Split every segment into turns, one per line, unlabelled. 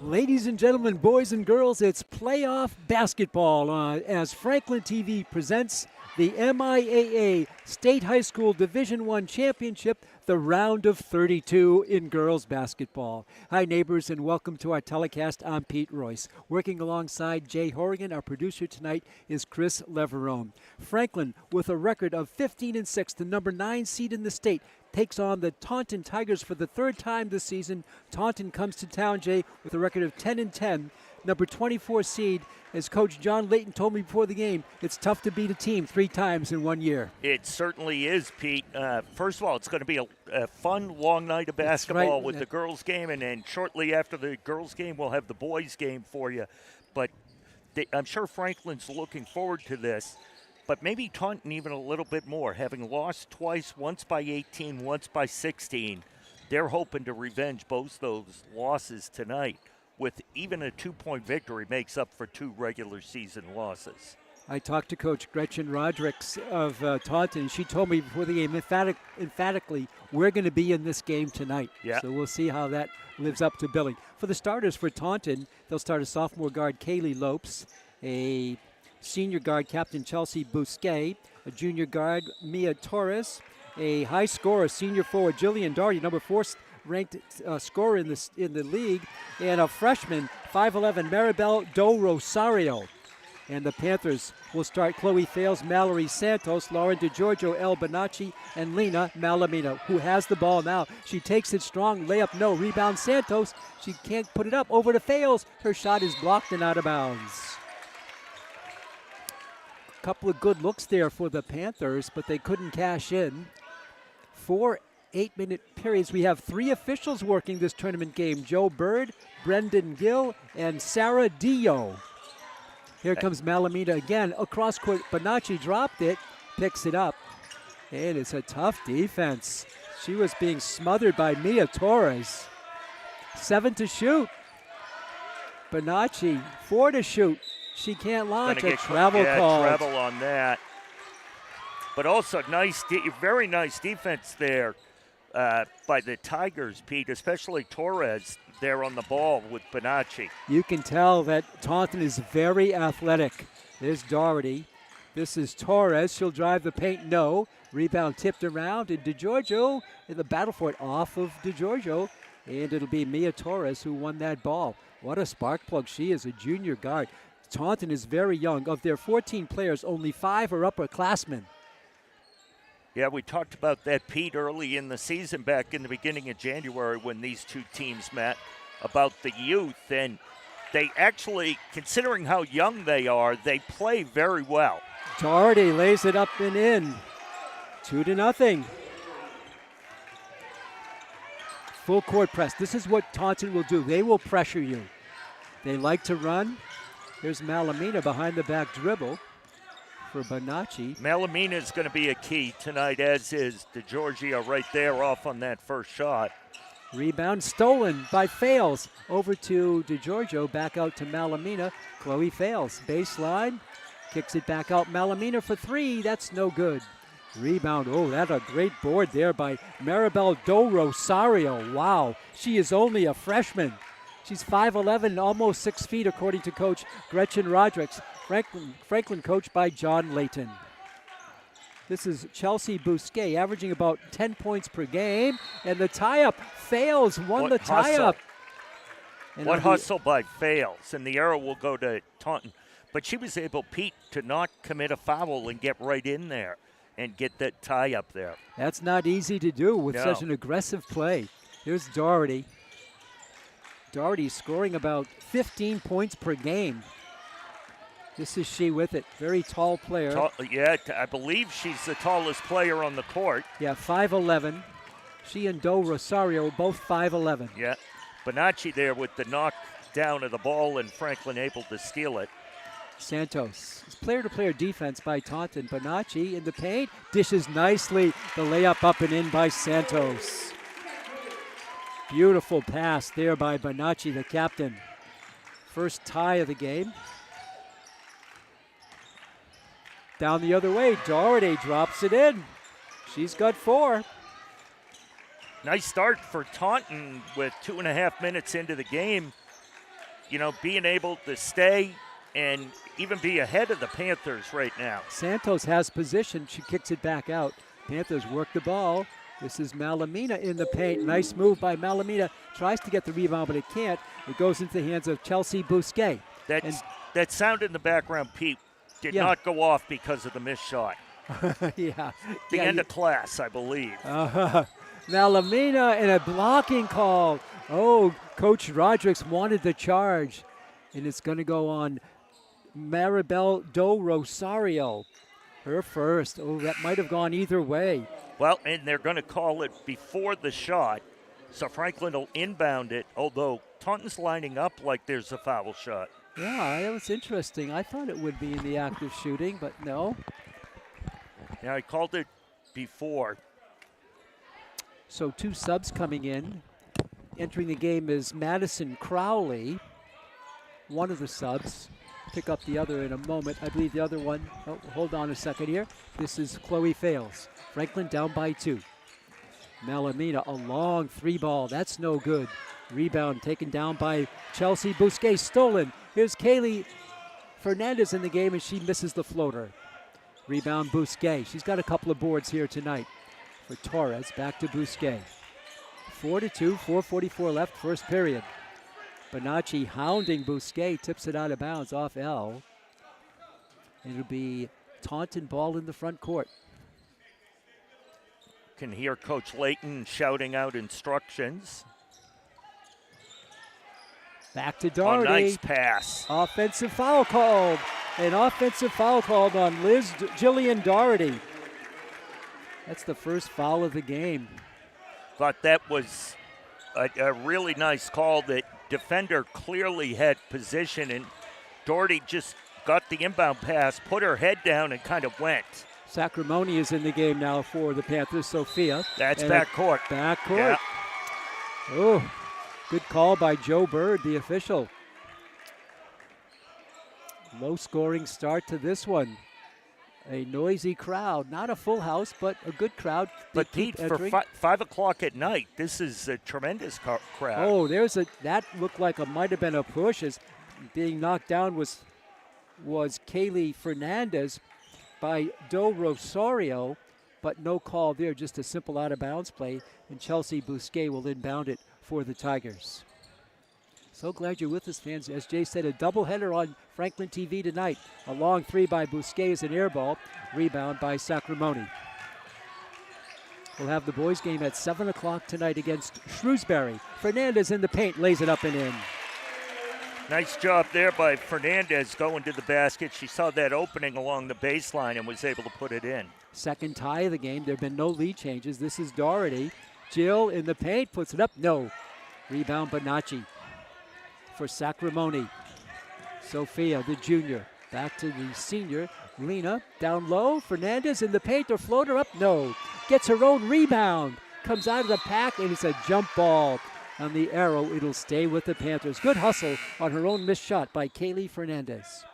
Ladies and gentlemen, boys and girls, it's playoff basketball as Franklin TV presents the MIAA State High School Division I Championship, the round of 32 in girls basketball. Hi, neighbors, and welcome to our telecast. I'm Pete Royce. Working alongside Jay Horrigan, our producer tonight is Chris Leverone. Franklin, with a record of 15-6, the number 9 seed in the state, takes on the Taunton Tigers for the third time this season. Taunton comes to town, Jay, with a record of 10-10. Number 24 seed, as Coach John Layton told me before the game, it's tough to beat a team 3 times in 1 year.
It certainly is, Pete. First of all, it's going to be a fun, long night of basketball with the girls' game, and then shortly after the girls' game, we'll have the boys' game for you. But I'm sure Franklin's looking forward to this. But maybe Taunton even a little bit more. Having lost twice, once by 18, once by 16, they're hoping to revenge both those losses tonight, with even a 2-point victory makes up for 2 regular season losses.
I talked to Coach Gretchen Rodricks of Taunton, and she told me before the game emphatically, we're going to be in this game tonight.
Yeah.
So we'll see how that lives up to billing. For the starters for Taunton, they'll start a sophomore guard, Kaylee Lopes, a senior guard, Captain Chelsea Bousquet, a junior guard, Mia Torres, a high scorer, senior forward, Jillian Doherty, number 4 ranked scorer in the league, and a freshman, 5'11", Maribel Do Rosario. And the Panthers will start Chloe Fales, Mallory Santos, Lauren DeGiorgio, El Bonacci, and Lena Malamina, who has the ball now. She takes it strong, layup no, rebound Santos. She can't put it up, over to Fales. Her shot is blocked and out of bounds. Couple of good looks there for the Panthers, but they couldn't cash in. 4 8-minute periods. We have 3 officials working this tournament game: Joe Bird, Brendan Gill, and Sarah Dio. Here comes Malamina again. Across court, Bonacci dropped it, picks it up. And it's a tough defense. She was being smothered by Mia Torres. 7 to shoot. Bonacci, 4 to shoot. She can't launch. A travel call.
Travel on that. But also very nice defense there by the Tigers, Pete, especially Torres there on the ball with Bonacci.
You can tell that Taunton is very athletic. There's Doherty. This is Torres. She'll drive the paint. No. Rebound tipped around. And DeGiorgio in the battle for it off of DeGiorgio. And it'll be Mia Torres who won that ball. What a spark plug she is, a junior guard. Taunton is very young. Of their 14 players, only 5 are upperclassmen.
Yeah, we talked about that, Pete, early in the season back in the beginning of January when these 2 teams met, about the youth. And they actually, considering how young they are, they play very well.
Doherty lays it up and in. 2-0. Full court press. This is what Taunton will do. They will pressure you. They like to run. Here's Malamina behind the back dribble for Bonacci.
Malamina is going to be a key tonight, as is DeGiorgio right there off on that first shot.
Rebound stolen by Fales. Over to DeGiorgio, back out to Malamina. Chloe Fales, baseline, kicks it back out. Malamina for 3, that's no good. Rebound, oh, that's a great board there by Maribel Do Rosario. Wow, she is only a freshman. She's 5'11", almost 6 feet, according to Coach Gretchen Rodricks. Franklin coached by John Layton. This is Chelsea Bousquet, averaging about 10 points per game. And the tie-up, Fales won the tie-up.
What hustle by Fales, and the arrow will go to Taunton. But she was able, Pete, to not commit a foul and get right in there and get that tie-up there.
That's not easy to do with such an aggressive play. Here's Doherty. Doherty scoring about 15 points per game. This is she with it. Very tall player.
I believe she's the tallest player on the court.
Yeah, 5'11". She and Do Rosario both 5'11".
Yeah. Bonacci there with the knock down of the ball, and Franklin able to steal it.
Santos. It's player-to-player defense by Taunton. Bonacci in the paint. Dishes nicely. The layup up and in by Santos. Beautiful pass there by Bonacci, the captain. First tie of the game. Down the other way, Doherty drops it in. She's got 4.
Nice start for Taunton with 2.5 minutes into the game. being able to stay and even be ahead of the Panthers right now.
Santos has position. She kicks it back out. Panthers work the ball. This is Malamina in the paint. Nice move by Malamina. Tries to get the rebound, but it can't. It goes into the hands of Chelsea Bousquet.
That sound in the background, Pete, did not go off because of the missed shot.
Yeah.
The end of class, I believe.
Malamina and a blocking call. Oh, Coach Rodrigues wanted the charge. And it's going to go on Maribel Do Rosario. Her first. Oh, that might have gone either way.
Well, and they're going to call it before the shot. So Franklin will inbound it, although Taunton's lining up like there's a foul shot.
Yeah, that was interesting. I thought it would be in the act of shooting, but no.
Yeah, I called it before.
So 2 subs coming in. Entering the game is Madison Crowley, one of the subs. Pick up the other in a moment. I believe the other one, hold on a second here. This is Chloe Fales. Franklin down by 2. Malamina, a long 3-ball. That's no good. Rebound taken down by Chelsea Bousquet. Stolen. Here's Kaylee Fernandez in the game, and she misses the floater. Rebound Bousquet. She's got a couple of boards here tonight for Torres. Back to Bousquet. 4-2, 4:44 left, first period. Bonacci hounding Bousquet, tips it out of bounds off L. It'll be Taunton ball in the front court.
Can hear Coach Layton shouting out instructions.
Back to Doherty.
Oh, nice pass.
Offensive foul called. An offensive foul called on Jillian Doherty. That's the first foul of the game.
Thought that was a really nice call. That defender clearly had position, and Doherty just got the inbound pass, put her head down, and kind of went.
Sacramone is in the game now for the Panthers. Sophia.
That's backcourt.
Backcourt.
Yeah.
Oh, good call by Joe Bird, the official. Low scoring start to this one. A noisy crowd, not a full house, but a good crowd.
But Pete, for 5 o'clock at night, this is a tremendous crowd.
Oh, that looked like it might have been a push. As being knocked down was Kaylee Fernandez by Do Rosario, but no call there, just a simple out of bounds play, and Chelsea Bousquet will inbound it for the Tigers. So glad you're with us, fans. As Jay said, a doubleheader on Franklin TV tonight. A long 3 by Bousquet is an air ball. Rebound by Sacramone. We'll have the boys' game at 7 o'clock tonight against Shrewsbury. Fernandez in the paint, lays it up and in.
Nice job there by Fernandez going to the basket. She saw that opening along the baseline and was able to put it in.
Second tie of the game. There have been no lead changes. This is Doherty. Jill in the paint, puts it up. No. Rebound Bonacci for Sacramone. Sophia, the junior, back to the senior. Lena down low. Fernandez in the paint. Her floater up. No. Gets her own rebound. Comes out of the pack, and it's a jump ball. On the arrow, it'll stay with the Panthers. Good hustle on her own missed shot by Kaylee Fernandez.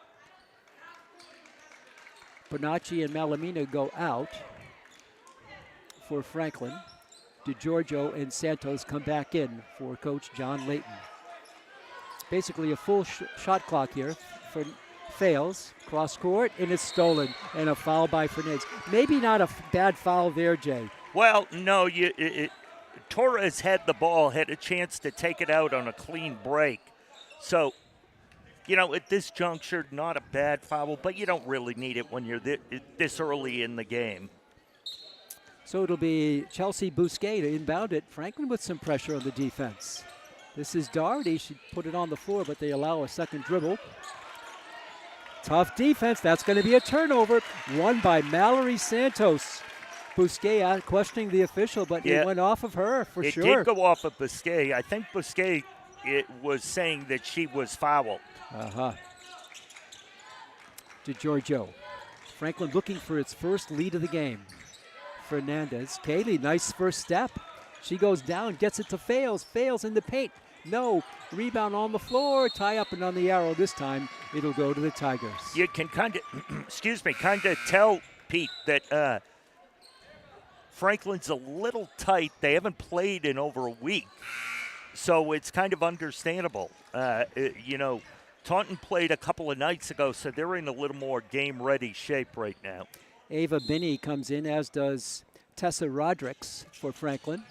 Bonacci and Malamina go out for Franklin. DeGiorgio and Santos come back in for Coach John Layton. Basically a full shot clock here. Fails, cross court, and it's stolen. And a foul by Fernandez. Maybe not a bad foul there, Jay.
Well, no, Torres had the ball, had a chance to take it out on a clean break. So, at this juncture, not a bad foul, but you don't really need it when you're this early in the game.
So it'll be Chelsea Bousquet to inbound it. Franklin with some pressure on the defense. This is Doherty. She put it on the floor, but they allow a second dribble. Tough defense. That's going to be a turnover. Won by Mallory Santos. Bousquet out questioning the official, but it went off of her for sure.
It did go off of Bousquet. I think Bousquet was saying that she was fouled.
DeGiorgio. Franklin looking for its first lead of the game. Fernandez. Kaylee, nice first step. She goes down, gets it to Fales. Fales in the paint. No. Rebound on the floor. Tie up and on the arrow. This time it'll go to the Tigers.
You can kind of tell, Pete, that Franklin's a little tight. They haven't played in over a week. So it's kind of understandable. Taunton played a couple of nights ago, so they're in a little more game-ready shape right now.
Ava Binney comes in, as does Tessa Rodricks for Franklin.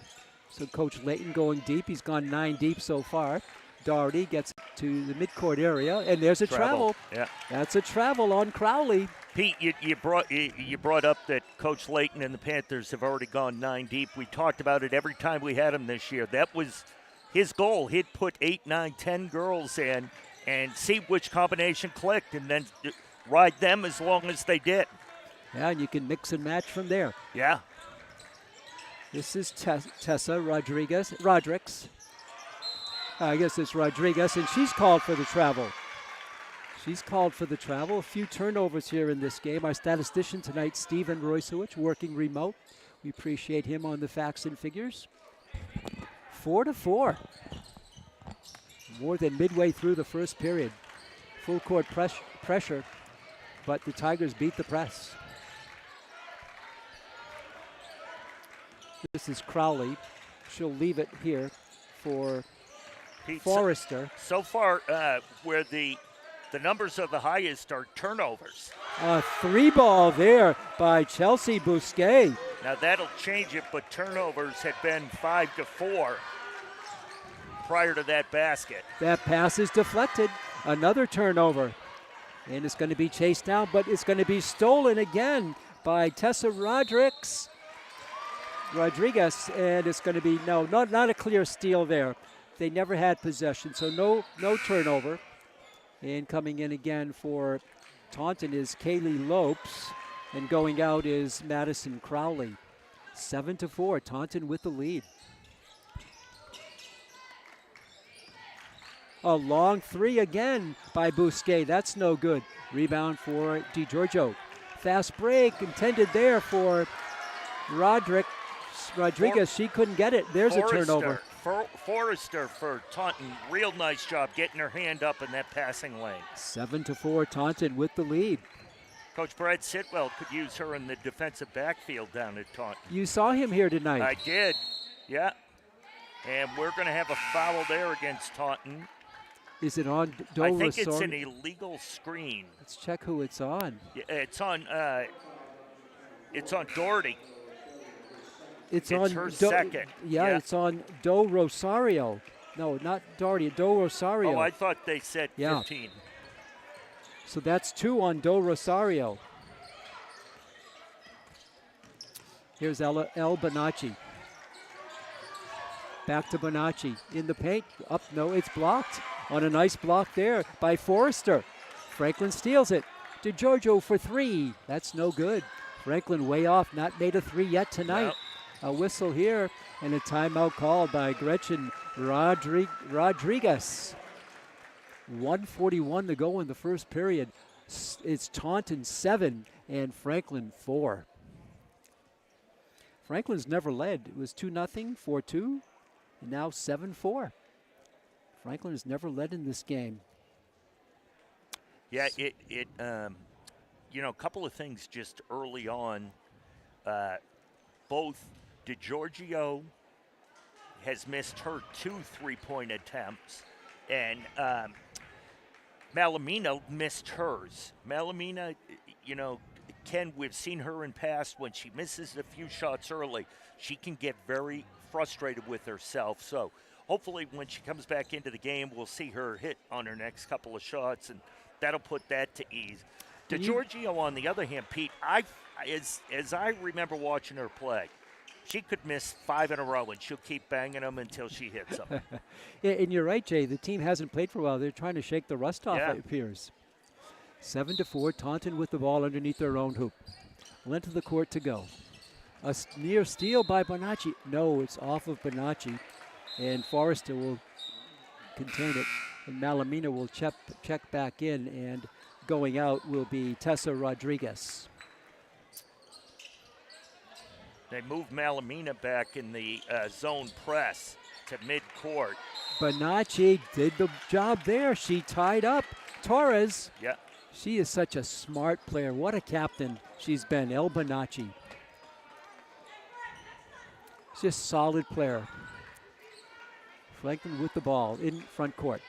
So Coach Layton going deep. He's gone 9 deep so far. Doherty gets to the midcourt area, and there's a travel.
Yeah,
that's a travel on Crowley.
Pete, you brought up that Coach Layton and the Panthers have already gone 9 deep. We talked about it every time we had him this year. That was his goal. He'd put 8, 9, 10 girls in and see which combination clicked, and then ride them as long as they did.
Yeah, and you can mix and match from there.
Yeah.
This is Tessa Rodricks. I guess it's Rodriguez, and she's called for the travel. A few turnovers here in this game. Our statistician tonight, Steven Roysowicz, working remote. We appreciate him on the facts and figures. 4-4. More than midway through the first period. Full court pressure, but the Tigers beat the press. This is Crowley. She'll leave it here for
Pete,
Forrester.
So far, where the numbers are the highest are turnovers.
A 3-ball there by Chelsea Bousquet.
Now that'll change it, but turnovers had been 5-4 prior to that basket.
That pass is deflected. Another turnover. And it's going to be chased down, but it's going to be stolen again by Tessa Rodriguez, and it's going to be, not a clear steal there. They never had possession, so no turnover. And coming in again for Taunton is Kaylee Lopes, and going out is Madison Crowley. 7-4, Taunton with the lead. A long 3 again by Bousquet. That's no good. Rebound for DiGiorgio. Fast break intended there for Rodriguez. She couldn't get it. There's a turnover.
Forrester for Taunton. Real nice job getting her hand up in that passing lane.
7-4, Taunton with the lead.
Coach Brad Sitwell could use her in the defensive backfield down at Taunton.
You saw him here tonight.
I did, yeah. And we're going to have a foul there against Taunton.
Is it on Do
I think
Rosario?
it's an illegal screen.
Let's check who it's on.
Yeah, it's on Doherty.
It's
her second.
Yeah, it's on Do Rosario. No, not Doherty, Do Rosario.
Oh, I thought they said 15.
So that's 2 on Do Rosario. Here's El Bonacci. Back to Bonacci in the paint. Up, no, it's blocked. On a nice block there by Forrester. Franklin steals it. DiGiorgio for 3. That's no good. Franklin way off, not made a 3 yet tonight.
Nope.
A whistle here and a timeout called by Gretchen Rodriguez. 1:41 to go in the first period. It's Taunton 7 and Franklin 4. Franklin's never led. It was 2-0, 4-2, and now 7-4. Franklin has never led in this game.
Yeah, a couple of things just early on. Both DiGiorgio has missed her 2 3-point attempts, and Malamina missed hers. Malamina, Ken, we've seen her in past when she misses a few shots early, she can get very frustrated with herself. So hopefully when she comes back into the game, we'll see her hit on her next couple of shots, and that'll put that to ease. DiGiorgio, on the other hand, Pete, as I remember watching her play, she could miss 5 in a row, and she'll keep banging them until she hits them.
Yeah, and you're right, Jay. The team hasn't played for a while. They're trying to shake the rust off, it appears. 7-4, Taunton with the ball underneath their own hoop. Length of the court to go. A near steal by Bonacci. No, it's off of Bonacci, and Forrester will contain it, and Malamina will check back in, and going out will be Tessa Rodriguez.
They move Malamina back in the zone press to midcourt.
Bonacci did the job there. She tied up Torres.
Yeah.
She is such a smart player. What a captain she's been, El Bonacci. Just solid player. Franklin with the ball in front court.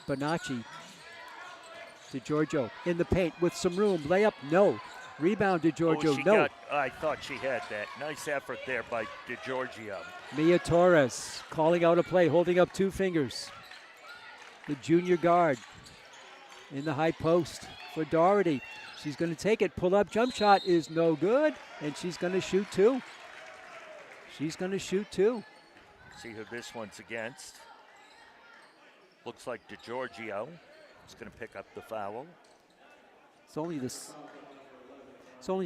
Bonacci to Giorgio in the paint with some room. Layup, no. Rebound to Giorgio, no.
I thought she had that. Nice effort there by DiGiorgio.
Mia Torres calling out a play, holding up 2 fingers. The junior guard in the high post for Doherty. She's going to take it. Pull-up jump shot is no good, and she's going to shoot 2. She's going to shoot 2.
See who this one's against. Looks like DiGiorgio is going to pick up the foul.
It's only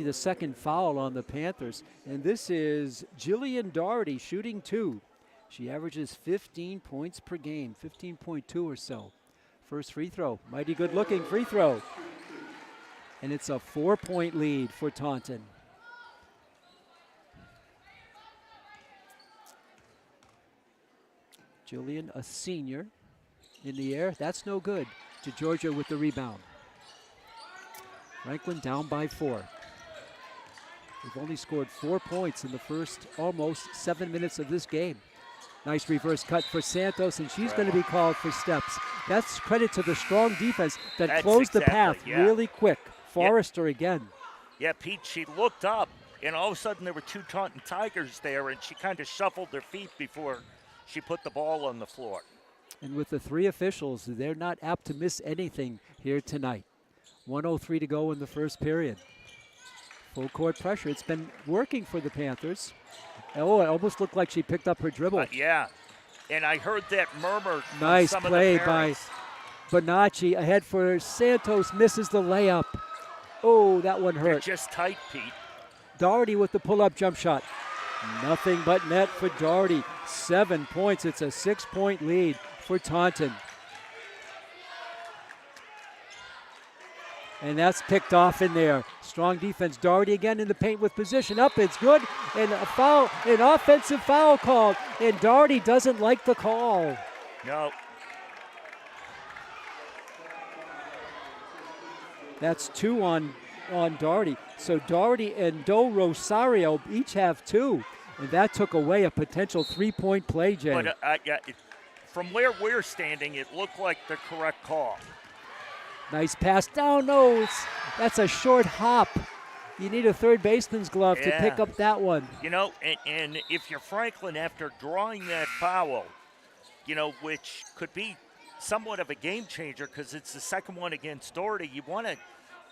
the second foul on the Panthers, and this is Jillian Doherty shooting 2. She averages 15 points per game, 15.2 or so. First free throw, mighty good looking free throw. And it's a 4-point lead for Taunton. Jillian, a senior, in the air, that's no good. To Georgia with the rebound. Franklin down by 4. They've only scored 4 points in the first almost 7 minutes of this game. Nice reverse cut for Santos, and she's going to be called for steps. That's credit to the strong defense that closed the path really quick. Forrester again.
Yeah, Pete, she looked up, and all of a sudden there were 2 Taunton Tigers there, and she kind of shuffled her feet before she put the ball on the floor.
And with the 3 officials, they're not apt to miss anything here tonight. 1:03 to go in the first period. Full court pressure. It's been working for the Panthers. Oh, it almost looked like she picked up her dribble.
Yeah, and I heard that murmur.
Nice
from some
play
of the
by Bonacci. Ahead for Santos, misses the layup. Oh, that one hurt.
They're just tight, Pete.
Doherty with the pull-up jump shot. Nothing but net for Doherty. 7 points. It's a 6-point lead for Taunton. And that's picked off in there. Strong defense. Doherty again in the paint with position up. It's good. And a foul, an offensive foul called. And Doherty doesn't like the call.
No.
That's 2 on Doherty. So Doherty and Do Rosario each have 2. And that took away a potential 3-point play, Jay.
But from where we're standing, it looked like the correct call.
Nice pass down. No, that's a short hop. You need a third baseman's glove to pick up that one.
You know, and if you're Franklin, after drawing that foul, you know, which could be somewhat of a game changer because it's the second one against Doherty, you want to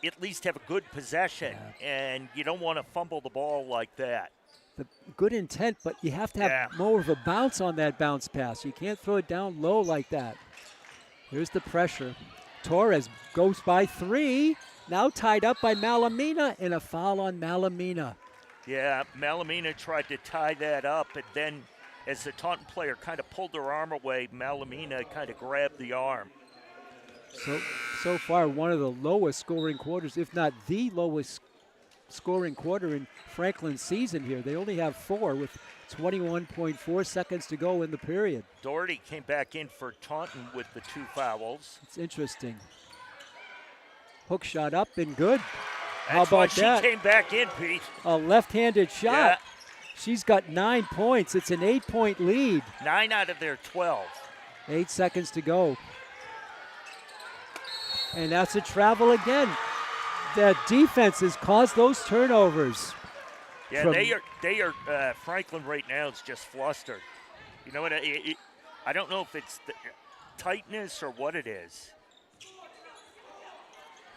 at least have a good possession, and you don't want to fumble the ball like that.
The good intent, but you have to have more of a bounce on that bounce pass. You can't throw it down low like that. Here's the pressure. Torres goes by 3. Now tied up by Malamina, and a foul on Malamina.
Yeah, Malamina tried to tie that up, and then as the Taunton player kind of pulled her arm away, Malamina kind of grabbed the arm.
So far, one of the lowest scoring quarters, if not the lowest scoring quarter in Franklin's season here. They only have 4 with 21.4 seconds to go in the period.
Doherty came back in for Taunton with the 2 fouls.
It's interesting. Hook shot up and good.
That's
How about that?
She came back in, Pete.
A left-handed shot.
Yeah.
She's got 9 points. It's an 8-point lead.
9 out of their 12.
8 seconds to go. And that's a travel again. That defense has caused those turnovers.
Yeah, they are. Franklin right now is just flustered. You know what? I don't know if it's the tightness or what it is.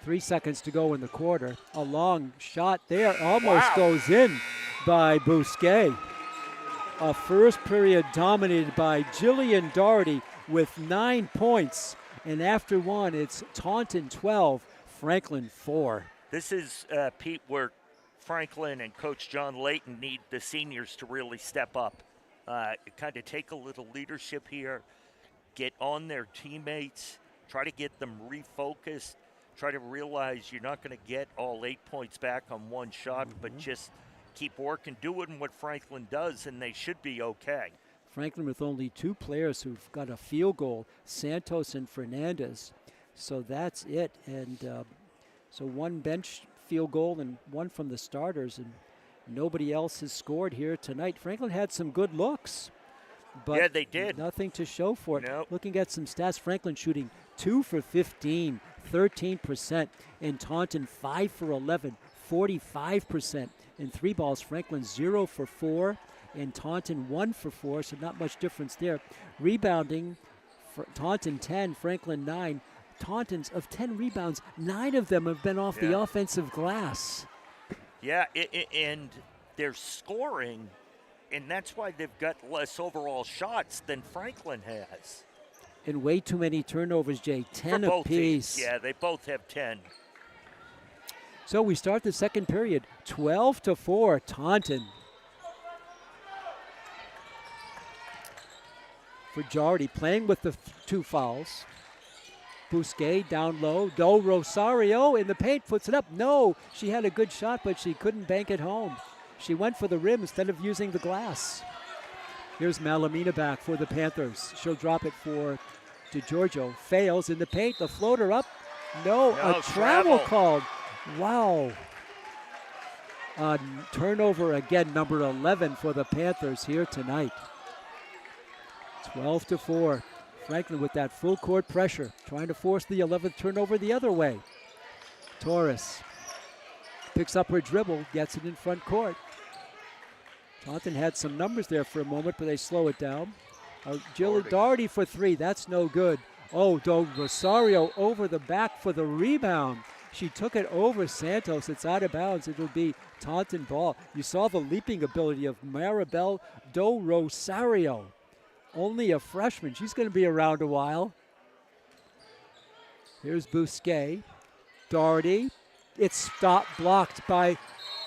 3 seconds to go in the quarter. A long shot there almost goes in by Bousquet. A first period dominated by Jillian Doherty with 9 points. And after one, it's Taunton 12, Franklin 4.
This is, Pete, where Franklin and Coach John Layton need the seniors to really step up. Kind of take a little leadership here, get on their teammates, try to get them refocused, try to realize you're not going to get all 8 points back on one shot, but just keep working, doing what Franklin does, and they should be okay.
Franklin with only 2 players who've got a field goal, Santos and Fernandez. So that's it. And so 1 bench field goal and 1 from the starters, and nobody else has scored here tonight. Franklin had some good looks. but
yeah, they did.
Nothing to show for it.
Nope.
Looking at some stats, Franklin shooting 2 for 15, 13%. In Taunton, 5 for 11, 45%. In 3 balls, Franklin 0 for 4. In Taunton, 1 for 4, so not much difference there. Rebounding, Taunton 10, Franklin 9. Taunton's of 10 rebounds, 9 of them have been off the offensive glass.
Yeah, and they're scoring, and that's why they've got less overall shots than Franklin has.
And way too many turnovers, Jay. 10
For both
apiece.
teams. Yeah, they both have 10.
So we start the second period, 12-4, Taunton. For Jardy, playing with the 2 fouls. Bousquet down low. Do Rosario in the paint, puts it up. No, she had a good shot, but she couldn't bank it home. She went for the rim instead of using the glass. Here's Malamina back for the Panthers. She'll drop it to Giorgio. Fails in the paint. The floater up. No, a travel called. Wow. A turnover again, number 11 for the Panthers here tonight. 12-4. Franklin with that full court pressure, trying to force the 11th turnover the other way. Torres picks up her dribble, gets it in front court. Taunton had some numbers there for a moment, but they slow it down. Doherty for 3, that's no good. Oh, Rosario over the back for the rebound. She took it over Santos. It's out of bounds. It'll be Taunton ball. You saw the leaping ability of Maribel do Rosario. Only a freshman. She's going to be around a while. Here's Bousquet. Doherty. It's blocked by...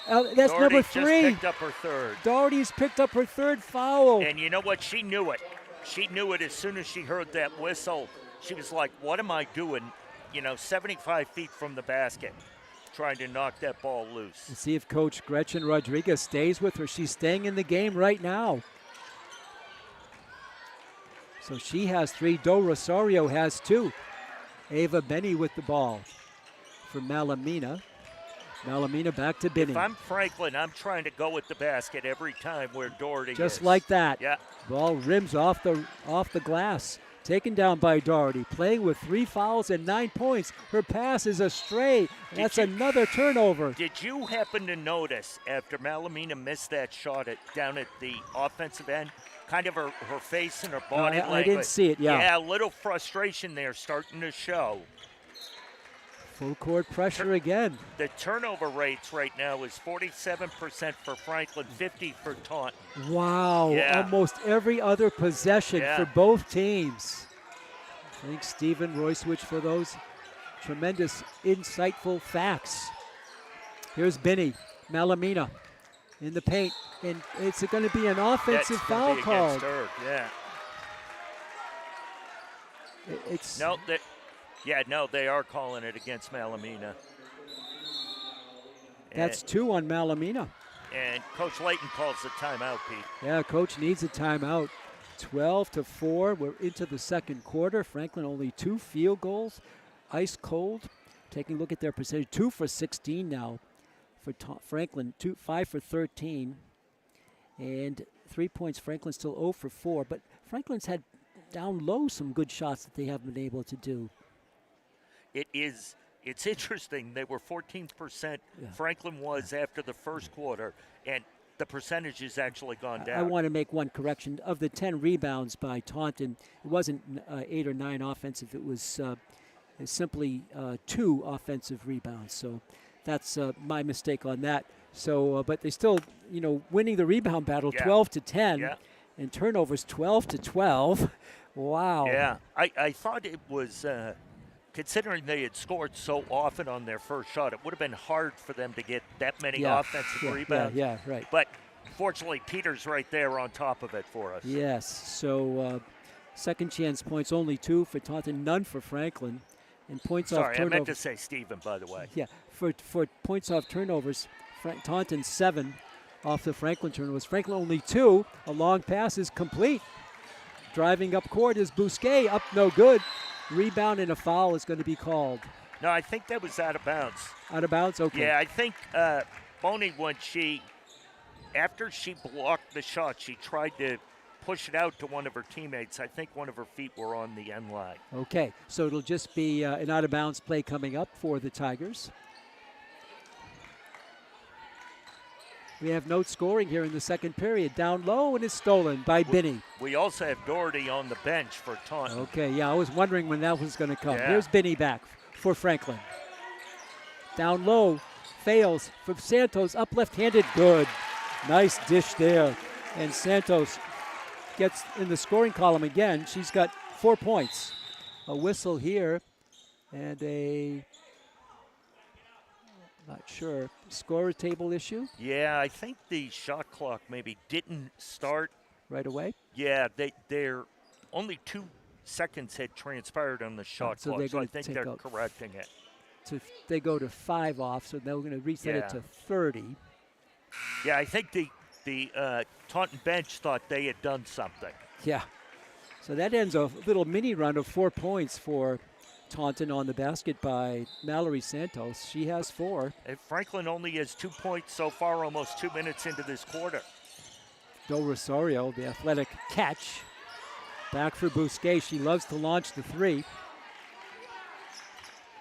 that's
Doherty
number 3.
Just picked up her third.
Doherty's picked up her 3rd foul.
And you know what? She knew it. She knew it as soon as she heard that whistle. She was like, what am I doing? 75 feet from the basket, trying to knock that ball loose.
Let's see if Coach Gretchen Rodriguez stays with her. She's staying in the game right now. So she has 3. Do Rosario has 2. Ava Benny with the ball for Malamina. Malamina back to Benny.
If I'm Franklin, I'm trying to go with the basket every time where Doherty is.
Just like that.
Yeah.
Ball rims off the glass. Taken down by Doherty. Playing with 3 fouls and 9 points. Her pass is astray. That's another turnover.
Did you happen to notice after Malamina missed that shot down at the offensive end, kind of her face and her body language?
I didn't see it, yeah.
Yeah, a little frustration there starting to show.
Full court pressure again.
The turnover rates right now is 47% for Franklin, 50 for Taunton.
Wow, almost every other possession for both teams. Thanks, Stephen Royswich, for those tremendous, insightful facts. Here's Benny, Malamina in the paint, and it's going to be an offensive foul called.
Yeah. They are calling it against Malamina.
That's 2 on Malamina.
And Coach Layton calls the timeout, Pete.
Yeah, Coach needs a timeout. 12-4. We're into the second quarter. Franklin only 2 field goals. Ice cold. Taking a look at their percentage. 2 for 16 now for Franklin. 5 for 13. And 3 points. Franklin still 0 for 4. But Franklin's had down low some good shots that they haven't been able to do.
It's interesting. They were 14%. Franklin was after the first quarter, and the percentage has actually gone down.
I want to make one correction. Of the 10 rebounds by Taunton, it wasn't 8 or 9 offensive. It was simply 2 offensive rebounds. So that's my mistake on that. So, but they still, winning the rebound battle 12-10, and turnovers 12-12. Wow.
Yeah, I thought it was. Considering they had scored so often on their first shot, it would have been hard for them to get that many offensive rebounds.
Yeah, right.
But fortunately, Peter's right there on top of it for us.
Yes, so second chance points, only 2 for Taunton, none for Franklin. And points off turnovers.
Sorry, I meant to say Stephen, by the way.
Yeah, for points off turnovers, Taunton 7 off the Franklin turnovers. Franklin only 2. A long pass is complete. Driving up court is Bousquet, up no good. Rebound and a foul is going to be called.
No, I think that was out of bounds.
Out of bounds? Okay.
Yeah, I think Boney, after she blocked the shot, she tried to push it out to one of her teammates. I think one of her feet were on the end line.
Okay, so it'll just be an out-of-bounds play coming up for the Tigers. We have no scoring here in the second period. Down low, and it's stolen by Binney.
We also have Doherty on the bench for Taunton.
Okay, yeah, I was wondering when that was going to come.
Yeah.
Here's Binney back for Franklin. Down low, fails from Santos, up left-handed, good. Nice dish there. And Santos gets in the scoring column again. She's got 4 points. A whistle here and not sure, scorer table issue
Yeah, I think the shot clock maybe didn't start
right away.
Yeah, they're only 2 seconds had transpired on the shot
so
clock,
they're
so I
gonna
think
take
they're
out
correcting it.
They go to 5 off, so they're going to reset it to 30.
Yeah, I think the Taunton bench thought they had done something.
Yeah. So that ends a little mini run of 4 points for Taunton on the basket by Mallory Santos. She has 4.
And Franklin only has 2 points so far, almost 2 minutes into this quarter.
Do Rosario, the athletic catch. Back for Bousquet. She loves to launch the 3.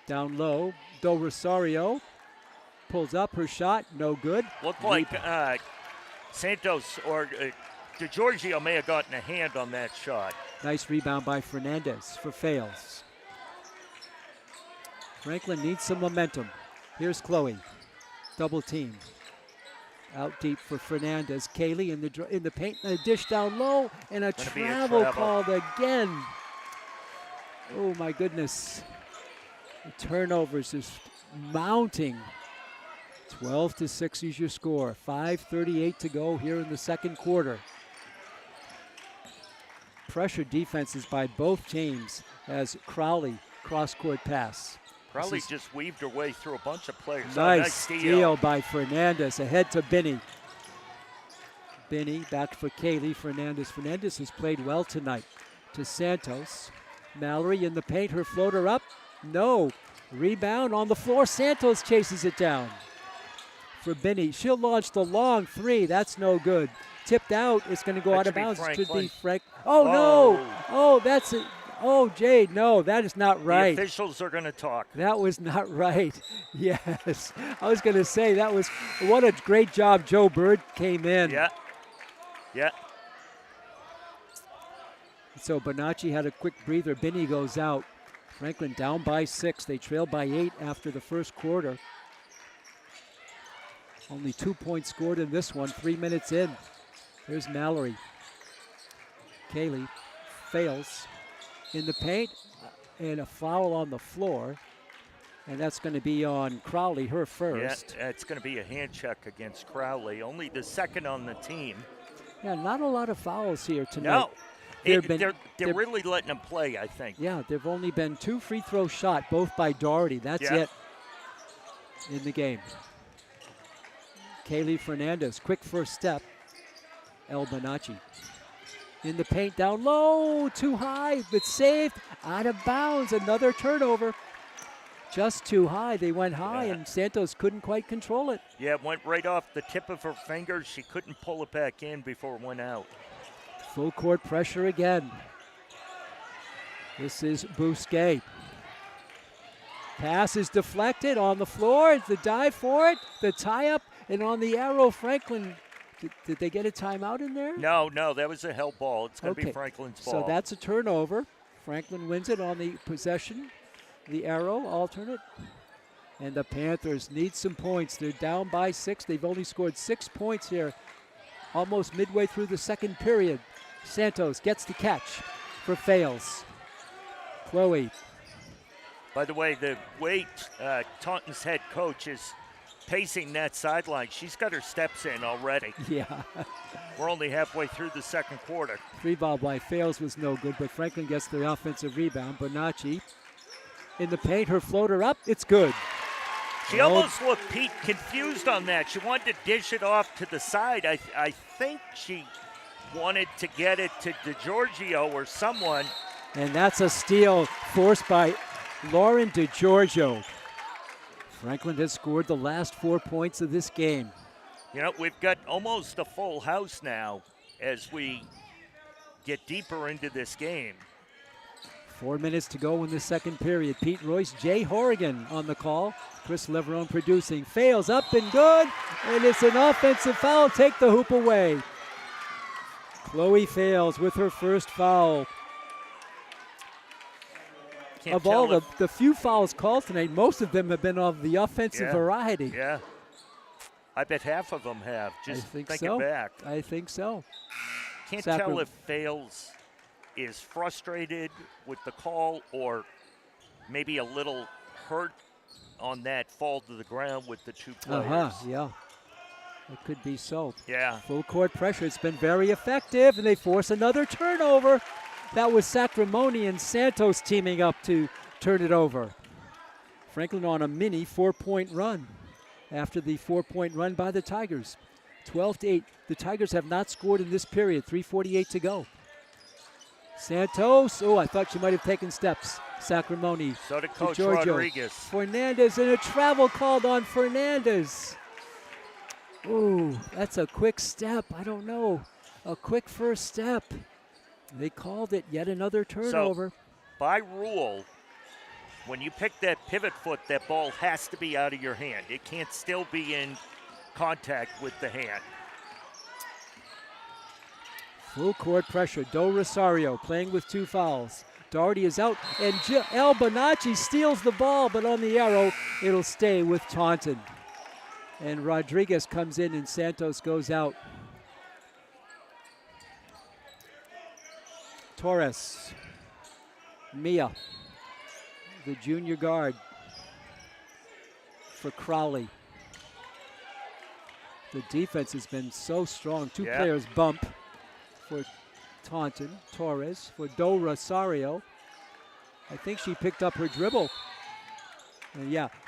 Down low, Do Rosario pulls up her shot, no good.
Looked like Santos or DiGiorgio may have gotten a hand on that shot.
Nice rebound by Fernandez for Fails. Franklin needs some momentum. Here's Chloe, double team. Out deep for Fernandez. Kaylee in the paint, a dish down low, and a travel called again. Oh my goodness. The turnovers is mounting. 12-6 is your score. 5:38 to go here in the second quarter. Pressure defenses by both teams as Crowley cross-court pass.
Crowley just weaved her way through a bunch of players.
Nice steal by Fernandez. Ahead to Binney. Binney back for Kaylee Fernandez. Fernandez has played well tonight. To Santos. Mallory in the paint. Her floater up. No. Rebound on the floor. Santos chases it down. For Binney. She'll launch the long 3. That's no good. Tipped out. It's going to go out of bounds. It should be Frank. Oh, no. Oh, that's it. Oh, Jade, no, that is not right.
The officials are going to talk.
That was not right. Yes. I was going to say that was what a great job Joe Bird came in.
Yeah. Yeah.
So Bonacci had a quick breather. Binney goes out. Franklin down by 6. They trail by 8 after the first quarter. Only 2 points scored in this one, 3 minutes in. There's Mallory. Kaylee fails in the paint and a foul on the floor. And that's going to be on Crowley, her first.
Yeah, it's going to be a hand check against Crowley, only the second on the team.
Yeah, not a lot of fouls here tonight.
No.
They're
really letting them play, I think.
Yeah, there've only been 2 free throw shot, both by Doherty. That's it in the game. Kaylee Fernandez, quick first step. El Bonacci. In the paint, down low, too high, but saved, out of bounds. Another turnover. Just too high. They went high, and Santos couldn't quite control it.
Yeah, it went right off the tip of her fingers. She couldn't pull it back in before it went out.
Full court pressure again. This is Bousquet. Pass is deflected on the floor. It's the dive for it, the tie-up, and on the arrow, Franklin. Did they get a timeout in there?
No, that was a hell ball. It's going to be Franklin's ball.
So that's a turnover. Franklin wins it on the possession. The arrow, alternate. And the Panthers need some points. They're down by 6. They've only scored 6 points here, almost midway through the second period. Santos gets the catch for Fails. Chloe.
By the way, Taunton's head coach is pacing that sideline. She's got her steps in already.
Yeah.
We're only halfway through the second quarter.
3 ball by Fails was no good, but Franklin gets the offensive rebound. Bonacci in the paint, her floater up. It's good.
She almost looked, Pete, confused on that. She wanted to dish it off to the side. I think she wanted to get it to DiGiorgio or someone.
And that's a steal forced by Lauren DiGiorgio. Franklin has scored the last 4 points of this game.
You know, we've got almost a full house now as we get deeper into this game.
4 minutes to go in the second period. Pete Royce, Jay Horrigan on the call. Chris Leverone producing. Fails up and good. And it's an offensive foul. Take the hoop away. Chloe Fails with her first foul.
Can't
Of all
tell
the few fouls called tonight, most of them have been of the offensive variety.
Yeah. I bet half of them have. Just thinking
so.
back.
I think so.
Can't tell if Fails is frustrated with the call or maybe a little hurt on that fall to the ground with the two players.
Yeah. It could be so.
Yeah.
Full court pressure. It's been very effective, and they force another turnover. That was Sacramone and Santos teaming up to turn it over. Franklin on a mini 4-point run after the 4-point run by the Tigers. 12-8. The Tigers have not scored in this period. 3:48 to go. Santos. Oh, I thought she might have taken steps. Sacramone.
So did Coach
Giorgio.
Rodriguez.
Fernandez, and a travel called on Fernandez. Ooh, that's a quick step. I don't know. A quick first step. They called it yet another turnover.
So, by rule, when you pick that pivot foot, that ball has to be out of your hand. It can't still be in contact with the hand.
Full court pressure. Do Rosario playing with 2 fouls. Doherty is out, and El Bonacci steals the ball, but on the arrow, it'll stay with Taunton. And Rodriguez comes in, and Santos goes out. Torres. Mia, the junior guard for Crowley. The defense has been so strong. 2 players bump for Taunton. Torres for Do Rosario. I think she picked up her dribble.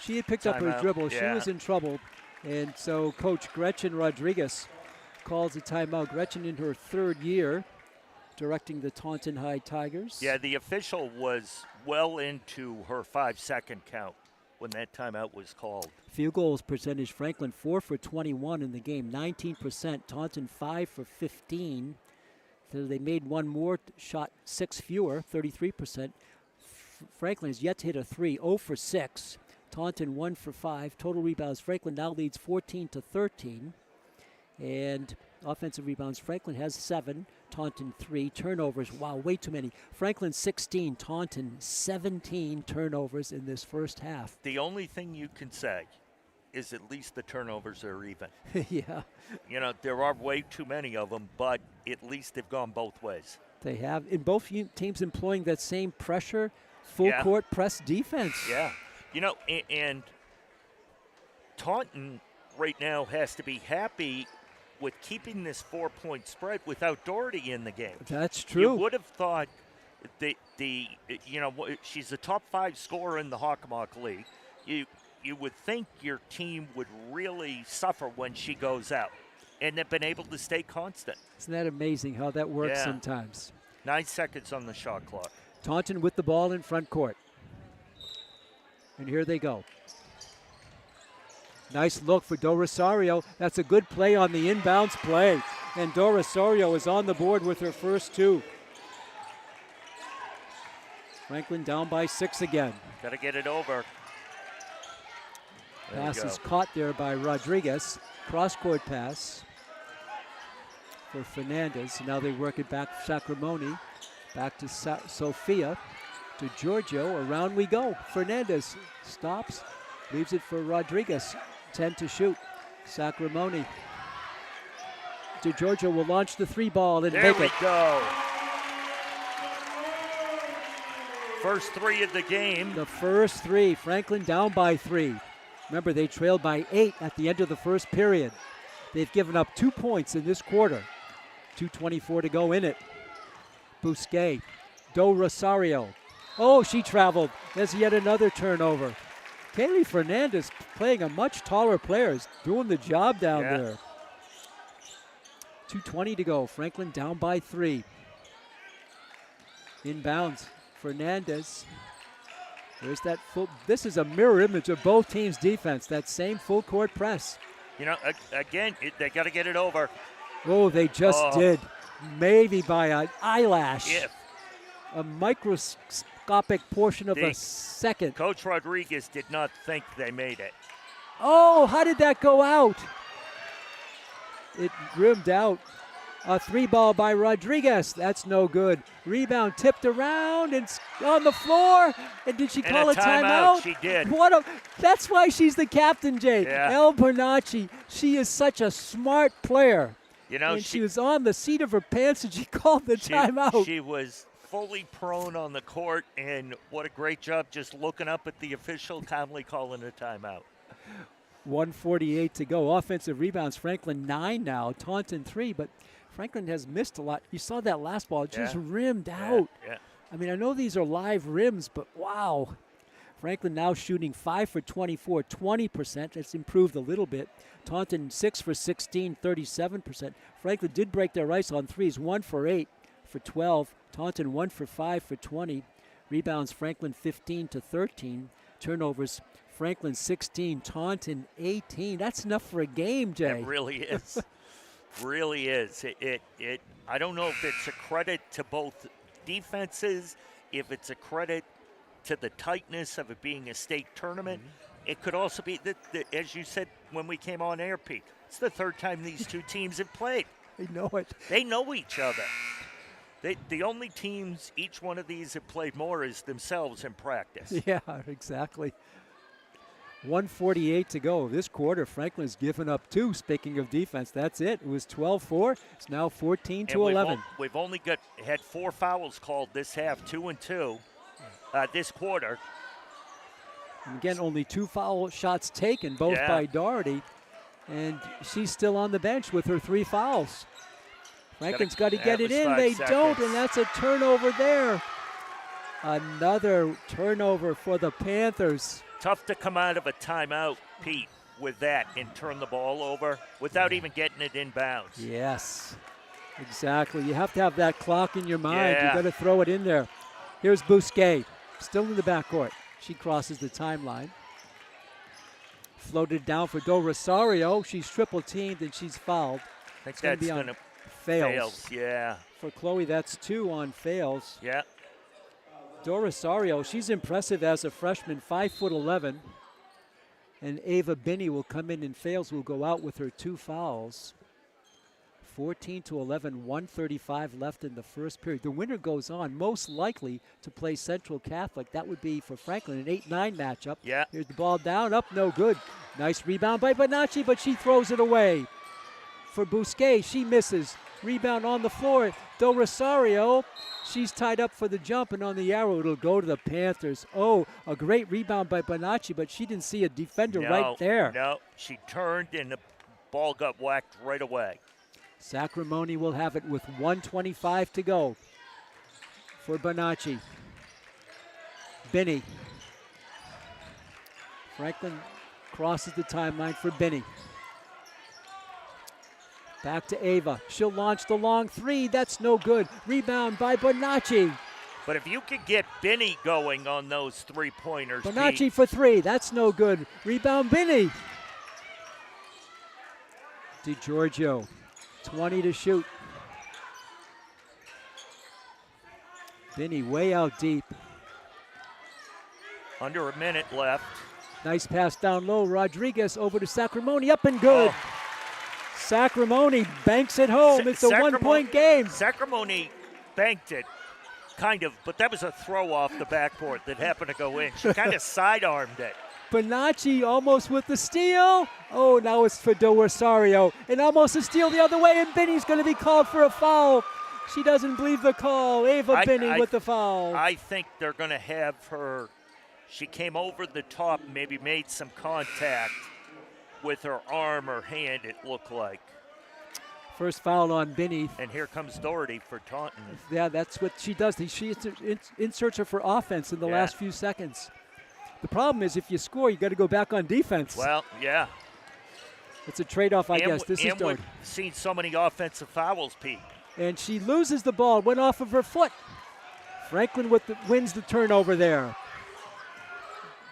She had picked up her dribble. She was in trouble. And so Coach Gretchen Rodriguez calls a timeout. Gretchen in her 3rd year directing the Taunton High Tigers.
Yeah, the official was well into her 5-second count when that timeout was called.
Field goals percentage, Franklin 4 for 21 in the game, 19%. Taunton 5 for 15. So they made one more shot, 6 fewer, 33%. Franklin has yet to hit a 3, 0 for 6. Taunton 1 for 5. Total rebounds, Franklin now leads 14-13. And offensive rebounds, Franklin has 7, Taunton 3. Turnovers, wow, way too many. Franklin 16, Taunton 17 turnovers in this first half.
The only thing you can say is at least the turnovers are even.
Yeah.
You know, there are way too many of them, but at least they've gone both ways.
They have, in both teams employing that same pressure, full court press defense.
Yeah. You know, and Taunton right now has to be happy with keeping this 4-point spread without Doherty in the game.
That's true.
You would have thought she's a top 5 scorer in the Hockomock League. You would think your team would really suffer when she goes out, and they've been able to stay constant.
Isn't that amazing how that works sometimes?
9 seconds on the shot clock.
Taunton with the ball in front court. And here they go. Nice look for Do Rosario. That's a good play on the inbounds play. And Do Rosario is on the board with her first 2. Franklin down by 6 again.
Got to get it over.
Pass is caught there by Rodriguez. Cross-court pass for Fernandez. Now they work it back to Sacramone. Back to Sophia. To Giorgio. Around we go. Fernandez stops. Leaves it for Rodriguez. 10 to shoot. Sacramone. To Giorgio will launch the 3 ball and
there
make it.
There we go. First 3 of the game.
The first 3. Franklin down by 3. Remember, they trailed by 8 at the end of the first period. They've given up 2 points in this quarter. 2:24 to go in it. Bousquet. Do Rosario. Oh, she traveled. There's yet another turnover. Kaylee Fernandez playing a much taller player, is doing the job down there. 2:20 to go. Franklin down by 3. Inbounds. Fernandez. There's that full. This is a mirror image of both teams' defense. That same full court press.
You know, again, they got to get it over.
Oh, they just did. maybe by an eyelash.
If
A microscopic portion of a second.
Coach Rodriguez did not think they made it.
Oh, how did that go out? It rimmed out. A 3-ball by Rodriguez. That's no good. Rebound tipped around and on the floor. And did she call a timeout?
She did.
That's why she's the captain, Jay.
Yeah.
El Bernacchi. She is such a smart player.
You know,
and she was on the seat of her pants and she called the timeout.
She was fully prone on the court, and what a great job just looking up at the official, calmly calling a timeout.
1:48 to go. Offensive rebounds, Franklin 9 now, Taunton 3, but Franklin has missed a lot. You saw that last ball, it just rimmed out.
Yeah.
I mean, I know these are live rims, but wow. Franklin now shooting 5 for 24, 20%. It's improved a little bit. Taunton 6 for 16, 37%. Franklin did break their ice on threes, 1 for 8 for 12. Taunton 1 for 5 for 20. Rebounds, Franklin 15 to 13. Turnovers, Franklin 16, Taunton 18. That's enough for a game, Jay.
It really is. Really is. I don't know if it's a credit to both defenses, if it's a credit to the tightness of it being a state tournament. It could also be, that, as you said when we came on air, Pete, it's the third time these two teams have played.
They know it.
They know each other. The only teams each one of these have played more is themselves in practice.
Yeah, exactly. 1:48 to go. This quarter, Franklin's given up 2. Speaking of defense, that's it. It was 12-4. It's now 14-11.
We've only had 4 fouls called this half, 2 and 2, this quarter.
And again, only 2 foul shots taken, both by Doherty, and she's still on the bench with her 3 fouls. Franklin's got to get it in. They don't, and that's a turnover there. Another turnover for the Panthers.
Tough to come out of a timeout, Pete, with that and turn the ball over without even getting it inbounds.
Yes, exactly. You have to have that clock in your mind.
Yeah.
You got to throw it in there. Here's Bousquet, still in the backcourt. She crosses the timeline. Floated down for Do Rosario. She's triple teamed and she's fouled.
I think that's going to
fails.
Yeah.
For Chloe, that's 2 on fails.
Yeah.
Do Rosario, she's impressive as a freshman, 5'11". And Ava Binney will come in and fails, will go out with her 2 fouls. 14-11, 1:35 left in the first period. The winner goes on, most likely to play Central Catholic. That would be for Franklin, an 8-9 matchup.
Yeah.
Here's the ball down, up, no good. Nice rebound by Bonacci, but she throws it away. For Bousquet, she misses. Rebound on the floor. Do Rosario, she's tied up for the jump, and on the arrow, it'll go to the Panthers. Oh, a great rebound by Bonacci, but she didn't see a defender right there.
No, she turned, and the ball got whacked right away.
Sacramone will have it with 1:25 to go for Bonacci. Binney. Franklin crosses the timeline for Binney. Back to Ava. She'll launch the long 3. That's no good. Rebound by Bonacci.
But if you could get Binney going on those 3-pointers,
Bonacci
Pete.
for 3. That's no good. Rebound Binney. DiGiorgio. 20 to shoot. Binney way out deep.
Under a minute left.
Nice pass down low. Rodriguez over to Sacramone. Up and good.
Oh.
Sacramone banks it home. It's a 1-point game.
Sacramone banked it, kind of, but that was a throw off the backboard that happened to go in. She kind of sidearmed it.
Bonacci almost with the steal. Oh, now it's for Do Rosario. And almost a steal the other way, and Binney's going to be called for a foul. She doesn't believe the call. Ava Binney with the foul.
I think they're going to have her. She came over the top, maybe made some contact with her arm or hand, it looked like.
First foul on Binney.
And here comes Doherty for Taunton.
Yeah, that's what she does. She inserts her for offense in the last few seconds. The problem is if you score, you got to go back on defense.
Well, yeah.
It's a trade-off, I guess. This is Doherty.
We've seen so many offensive fouls, Pete.
And she loses the ball. Went off of her foot. Franklin wins the turnover there.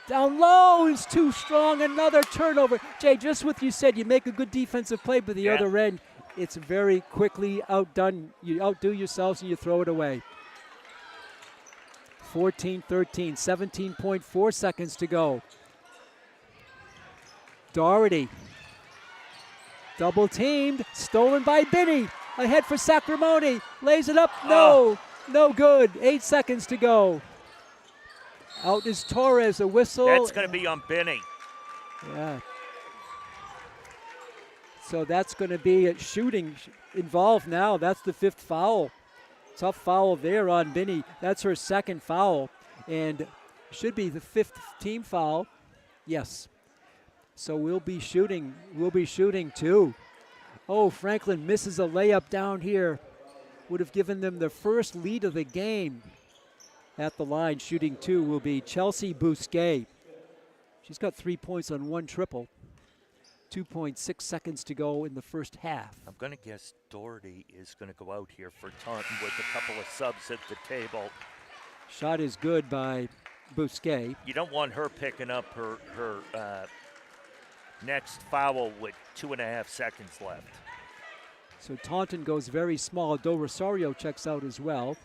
Down low is too strong. Another turnover. Jay, just what you said. You make a good defensive play, but the other end, it's very quickly outdone. You outdo yourselves and you throw it away. 14-13, 17.4 seconds to go. Doherty, double teamed, stolen by Binney. Ahead for Sacramone, lays it up, no good. 8 seconds to go. Out is Torres, a whistle.
That's going to be on Binney.
Yeah. So that's going to be a shooting involved now. That's the 5th foul. Tough foul there on Binney. That's her 2nd foul, and should be the 5th team foul. Yes. So we'll be shooting too. Oh, Franklin misses a layup down here. Would have given them the first lead of the game. At the line, shooting 2 will be Chelsea Bousquet. She's got 3 points on 1 triple. 2.6 seconds to go in the first half.
I'm going to guess Doherty is going to go out here for Taunton with a couple of subs at the table.
Shot is good by Bousquet.
You don't want her picking up her next foul with 2.5 seconds left.
So Taunton goes very small. Do Rosario checks out as well.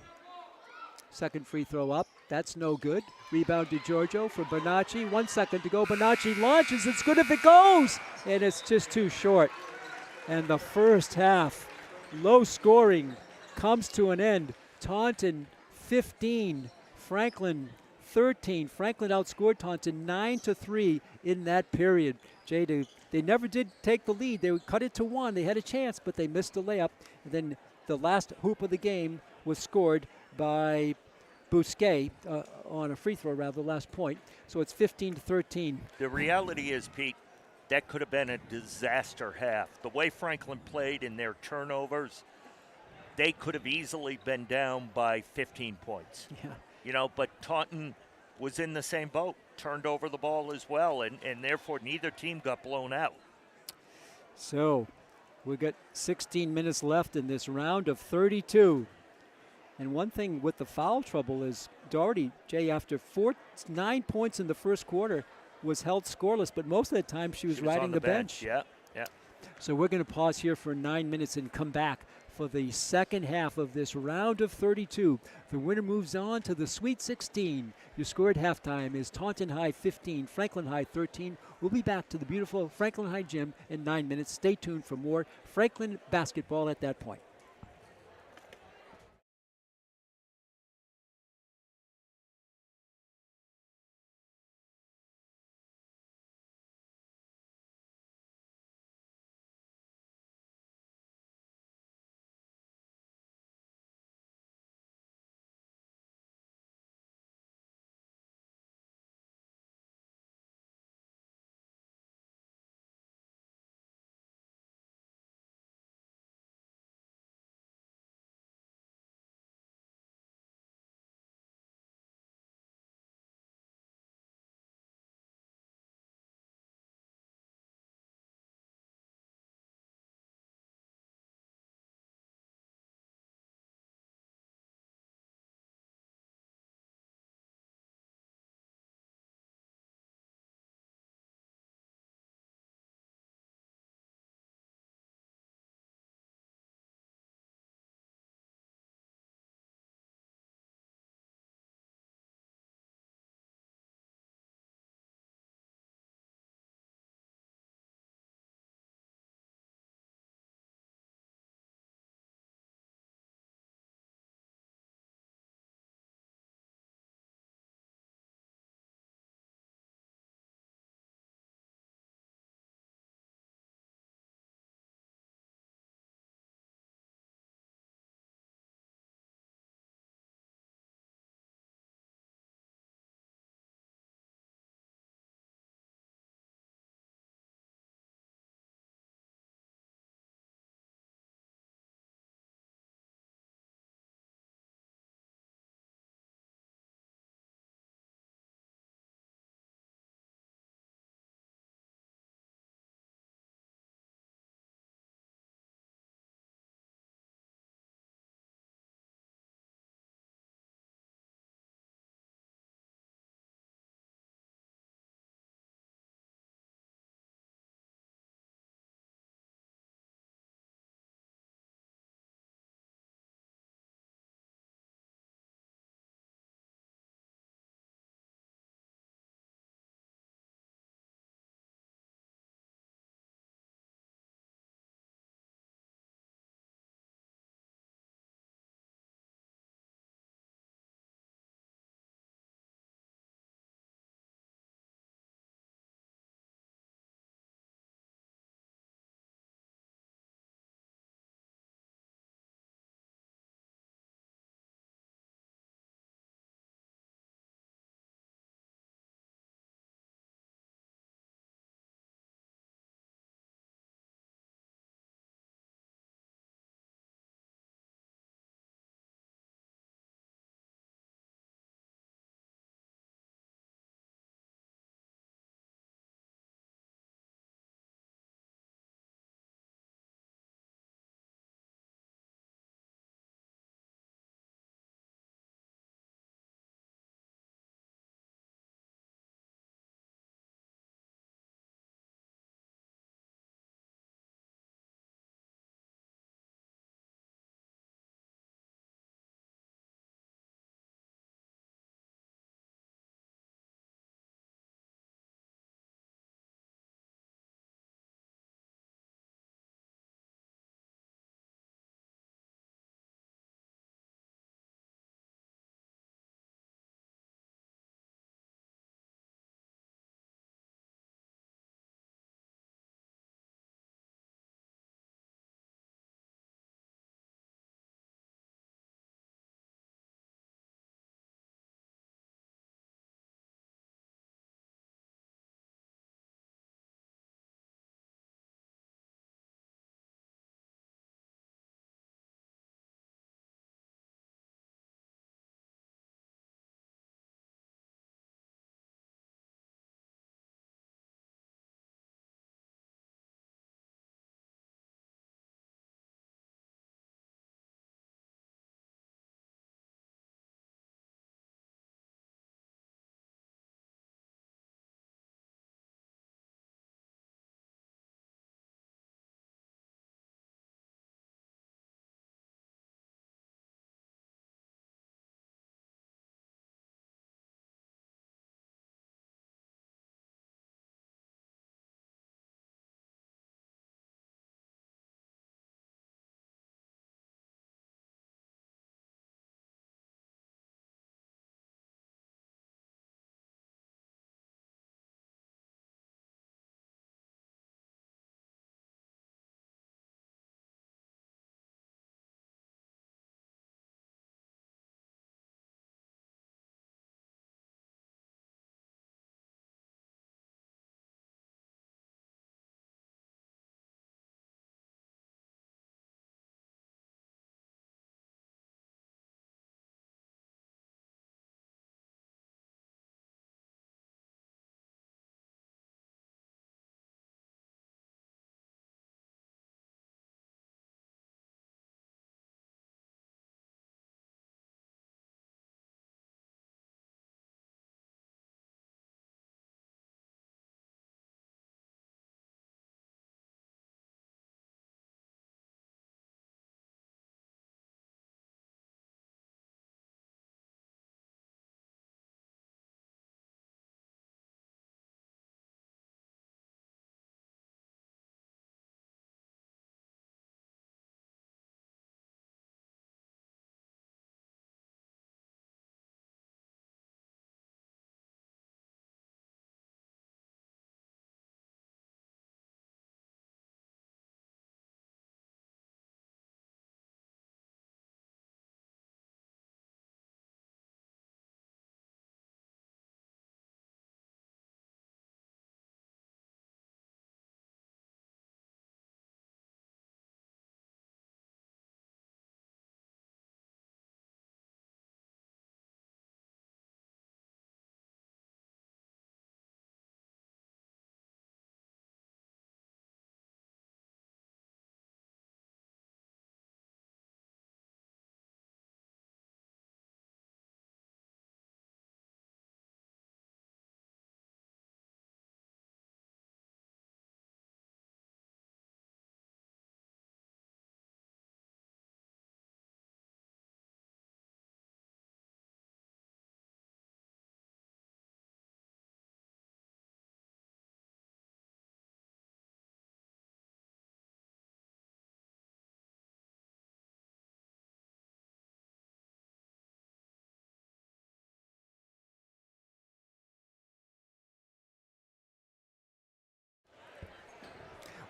Second free throw up. That's no good. Rebound to Giorgio for Bonacci. 1 second to go. Bonacci launches. It's good if it goes. And it's just too short. And the first half, low scoring, comes to an end. Taunton 15, Franklin 13. Franklin outscored Taunton 9-3 in that period. Jay, they never did take the lead. They cut it to 1. They had a chance, but they missed the layup. And then the last hoop of the game was scored by Bousquet on a free throw, rather, last point. So it's 15-13.
The reality is, Pete, that could have been a disaster half. The way Franklin played in their turnovers, they could have easily been down by 15 points.
Yeah.
You know, but Taunton was in the same boat, turned over the ball as well, and therefore neither team got blown out.
So we've got 16 minutes left in this round of 32. And one thing with the foul trouble is Doherty, Jay, after 9 points in the first quarter, was held scoreless, but most of the time she was riding
on
the bench.
Yeah, yeah.
So we're going to pause here for 9 minutes and come back for the second half of this round of 32. The winner moves on to the Sweet 16. Your score at halftime is Taunton High 15, Franklin High 13. We'll be back to the beautiful Franklin High Gym in 9 minutes. Stay tuned for more Franklin basketball at that point.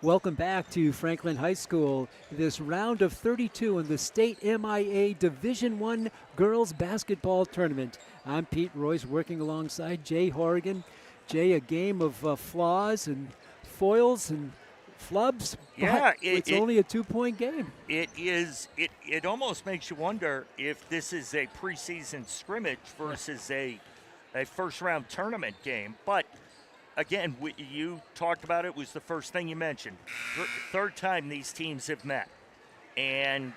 Welcome back to Franklin High School. This round of 32 in the state MIA Division I Girls Basketball Tournament. I'm Pete Royce working alongside Jay Horrigan. Jay, a game of flaws and foils and flubs.
Yeah,
it's only a 2-point game.
It is. It almost makes you wonder if this is a preseason scrimmage versus a first-round tournament game. But again, you talked about it, was the first thing you mentioned. Third time these teams have met. And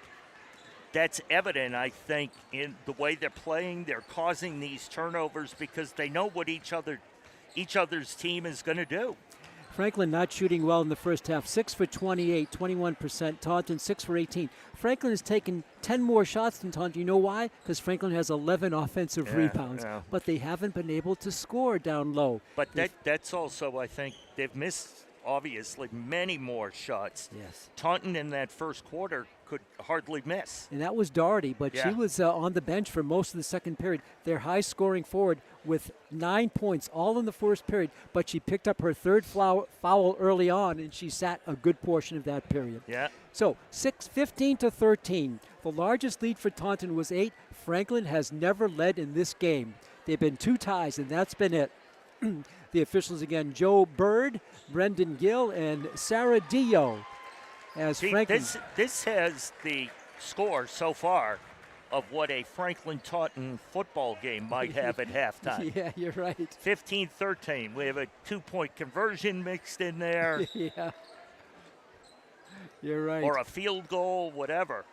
that's evident, I think, in the way they're playing. They're causing these turnovers because they know what each other's team is going to do.
Franklin not shooting well in the first half. 6 for 28, 21%. Taunton 6 for 18. Franklin has taken 10 more shots than Taunton. You know why? Because Franklin has 11 offensive rebounds.
Yeah.
But they haven't been able to score down low.
But that's also, I think, they've missed, obviously, many more shots.
Yes.
Taunton in that first quarter could hardly miss.
And that was Doherty, but she was on the bench for most of the second period. Their high-scoring forward with 9 points, all in the first period, but she picked up her third foul early on, and she sat a good portion of that period.
Yeah.
So 15-13. The largest lead for Taunton was 8. Franklin has never led in this game. They've been 2 ties, and that's been it. The officials again, Joe Bird, Brendan Gill, and Sarah Dio. As Franklin,
this has the score so far of what a Franklin-Taunton football game might have at halftime.
Yeah, you're right.
15-13. We have a 2-point conversion mixed in there.
Yeah, you're right.
Or a field goal, whatever.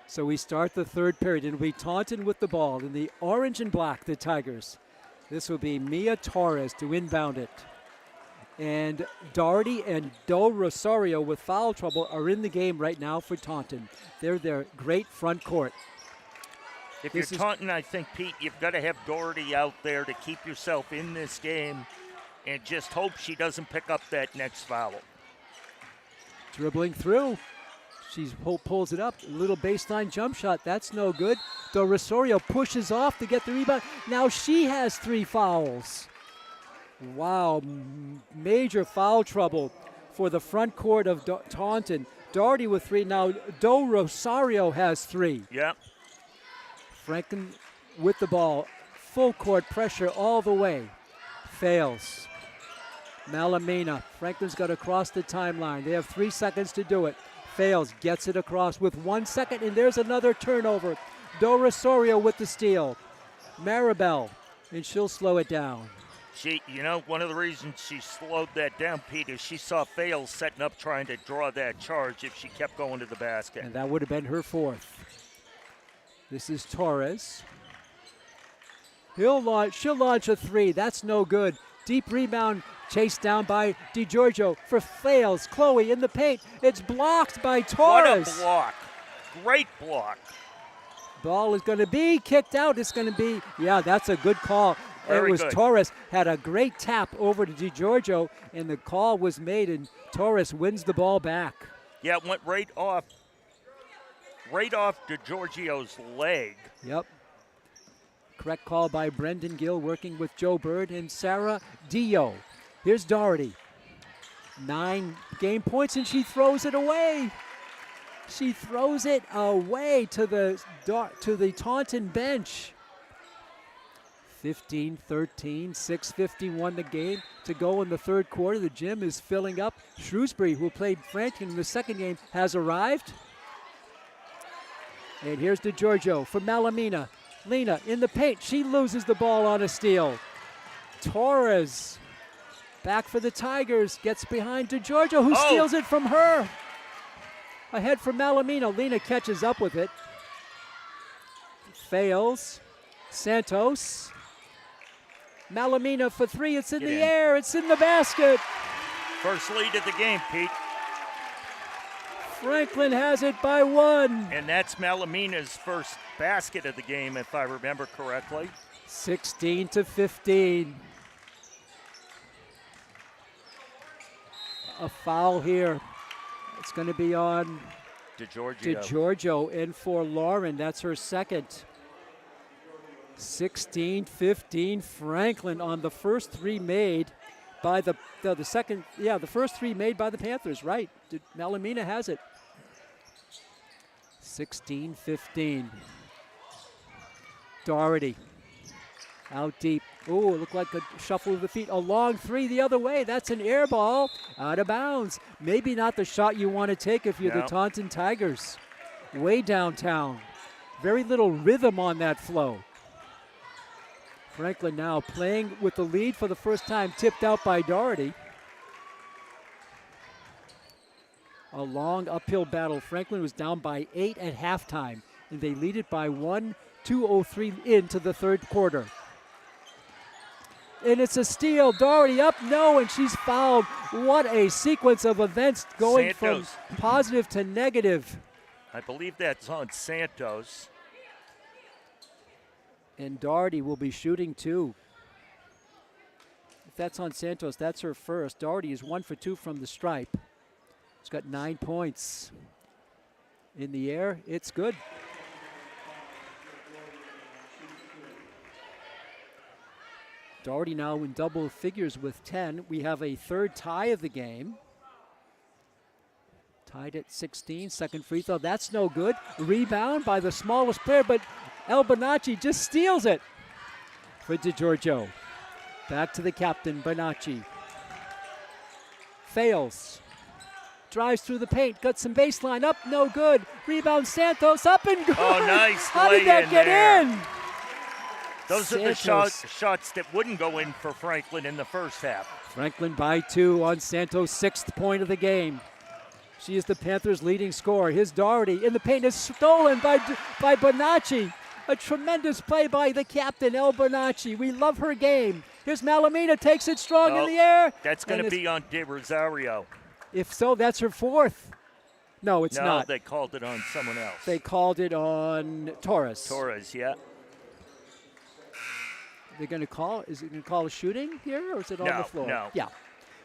So we start the third period, and we Taunton with the ball in the orange and black, the Tigers. This will be Mia Torres to inbound it. And Doherty and Do Rosario with foul trouble are in the game right now for Taunton. They're their great front court.
If you're Taunton, I think, Pete, you've got to have Doherty out there to keep yourself in this game and just hope she doesn't pick up that next foul.
Dribbling through. She pulls it up. A little baseline jump shot. That's no good. Do Rosario pushes off to get the rebound. Now she has 3 fouls. Wow, major foul trouble for the front court of Taunton. Doherty with 3. Now Do Rosario has 3.
Yep.
Franklin with the ball. Full court pressure all the way. Fails. Malamina. Franklin's got to cross the timeline. They have 3 seconds to do it. Fails. Gets it across with 1 second, and there's another turnover. Do Rosario with the steal. Maribel, and she'll slow it down.
One of the reasons she slowed that down, Pete, is she saw Fails setting up trying to draw that charge if she kept going to the basket.
And that would have been her 4th. This is Torres. She'll launch a 3. That's no good. Deep rebound chased down by DiGiorgio for Fails. Chloe in the paint. It's blocked by Torres.
What a block. Great block.
Ball is going to be kicked out. It's going to be, that's a good call.
Very
it was
good.
Torres had a great tap over to DiGiorgio, and the call was made, and Torres wins the ball back.
Yeah, it went right off DiGiorgio's leg.
Yep. Correct call by Brendan Gill working with Joe Bird and Sarah Dio. Here's Doherty. 9 game points, and she throws it away. She throws it away to the Taunton bench. 15-13, 6:51 the game to go in the third quarter. The gym is filling up. Shrewsbury, who played Franklin in the second game, has arrived. And here's DiGiorgio for Malamina. Lena in the paint. She loses the ball on a steal. Torres back for the Tigers. Gets behind DiGiorgio, who steals it from her. Ahead for Malamina. Lena catches up with it. Fails. Santos. Malamina for 3. It's in the air. It's in the basket.
First lead of the game, Pete.
Franklin has it by 1.
And that's Malamina's first basket of the game, if I remember correctly.
16-15. A foul here. It's going to be on DiGiorgio in for Lauren. That's her second. 16-15 Franklin on the first 3 made. by the second, the first three made by the Panthers, right. Malamina has it. 16-15. Doherty out deep. Ooh, it looked like a shuffle of the feet. A long three the other way. That's an air ball out of bounds. Maybe not the shot you want to take if you're the Taunton Tigers. Way downtown. Very little rhythm on that flow. Franklin now playing with the lead for the first time, tipped out by Doherty. A long uphill battle. Franklin was down by 8 at halftime, and they lead it by 1, 2:03 into the third quarter. And it's a steal. Doherty up, no, and she's fouled. What a sequence of events going from positive to negative.
I believe that's on Santos.
And Doherty will be shooting two. If that's on Santos, that's her first. Doherty is 1 for 2 from the stripe. She's got 9 points. In the air, it's good. Doherty now in double figures with 10. We have a third tie of the game. Tied at 16, second free throw. That's no good. Rebound by the smallest player, but El Bonacci just steals it for DiGiorgio. Back to the captain, Bonacci. Fails. Drives through the paint, got some baseline up, no good. Rebound, Santos, up and good.
Oh, nice
How did that get in?
Those
Santos.
are the shots that wouldn't go in for Franklin in the first half.
Franklin by 2 on Santos' 6th point of the game. She is the Panthers' leading scorer. Here's Doherty in the paint, is stolen by Bonacci. A tremendous play by the captain, El Bonacci. We love her game. Here's Malamina, takes it strong in the air.
That's going to be on De Rosario.
If so, that's her fourth. No, it's not.
No, they called it on someone else.
They called it on Torres.
Torres, yeah.
They're going to call, is it going to call a shooting here, or is it on the floor?
No.
Yeah.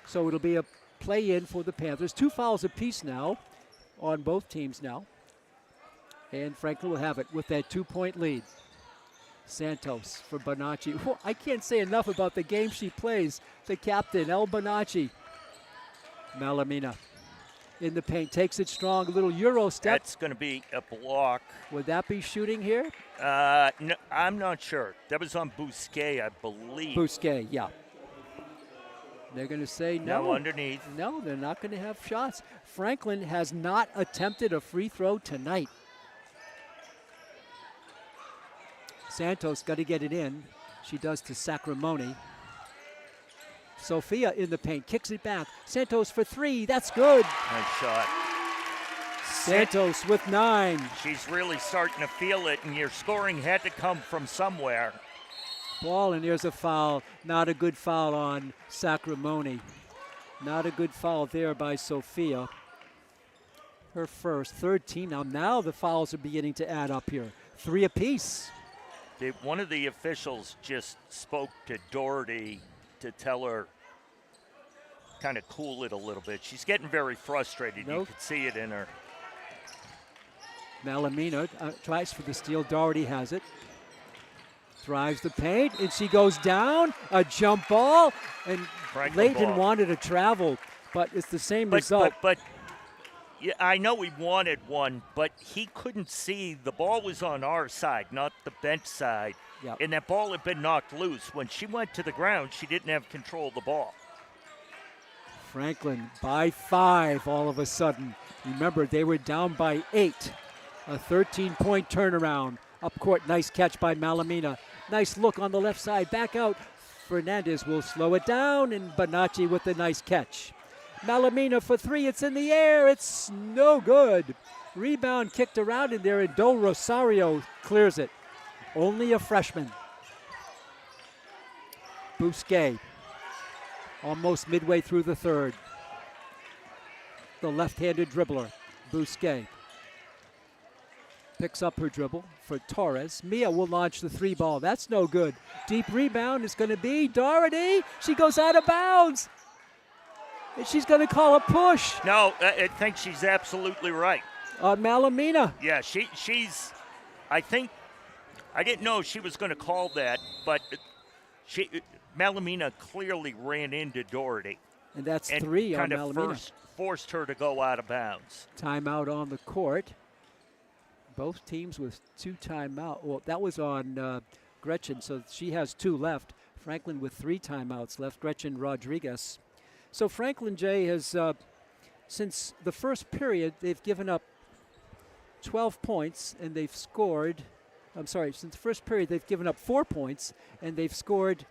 So it'll be a play-in for the Panthers. 2 fouls apiece now on both teams now. And Franklin will have it with that 2-point lead. Santos for Bonacci. Oh, I can't say enough about the game she plays. The captain, El Bonacci. Malamina in the paint, takes it strong, a little Euro step.
That's going to be a block.
Would that be shooting here?
No, I'm not sure. That was on Bousquet, I believe.
Bousquet, yeah. They're going to say no.
No, underneath.
No, they're not going to have shots. Franklin has not attempted a free throw tonight. Santos got to get it in. She does to Sacramone. Sophia in the paint, kicks it back. Santos for 3, that's good.
Nice shot.
Santos with 9.
She's really starting to feel it, and your scoring had to come from somewhere.
Ball, and there's a foul. Not a good foul on Sacramone. Not a good foul there by Sophia. Her first, 13 now. Now the fouls are beginning to add up here. 3 apiece.
One of the officials just spoke to Doherty to tell her, kind of cool it a little bit. She's getting very frustrated.
Nope.
You could see it in her.
Malamina tries for the steal. Doherty has it. Drives the paint, and she goes down. A jump ball, and Layton wanted a travel, but it's the same result.
But yeah, I know he wanted one, but he couldn't see. The ball was on our side, not the bench side.
Yep.
And that ball had been knocked loose. When she went to the ground, she didn't have control of the ball.
Franklin by 5 all of a sudden. Remember, they were down by 8. A 13-point turnaround. Up court, nice catch by Malamina. Nice look on the left side, back out. Fernandez will slow it down, and Bonacci with the nice catch. Malamina for 3, it's in the air, it's no good. Rebound kicked around in there, and Do Rosario clears it. Only a freshman. Bousquet, almost midway through the third. The left-handed dribbler, Bousquet. Picks up her dribble for Torres. Mia will launch the 3 ball. That's no good. Deep rebound is going to be Doherty. She goes out of bounds. And she's going to call a push.
No, I think she's absolutely right.
Malamina.
Yeah, she's, I think, I didn't know she was going to call that, but Malamina clearly ran into Doherty.
And that's
And
3 on
kind of
Malamina.
forced her to go out of bounds.
Timeout on the court. Both teams with 2 timeouts. Well, that was on Gretchen, so she has 2 left. Franklin with 3 timeouts left. Gretchen Rodriguez. So Franklin J has, since the first period, they've given up 12 points and they've scored. I'm sorry, since the first period, they've given up 4 points and they've scored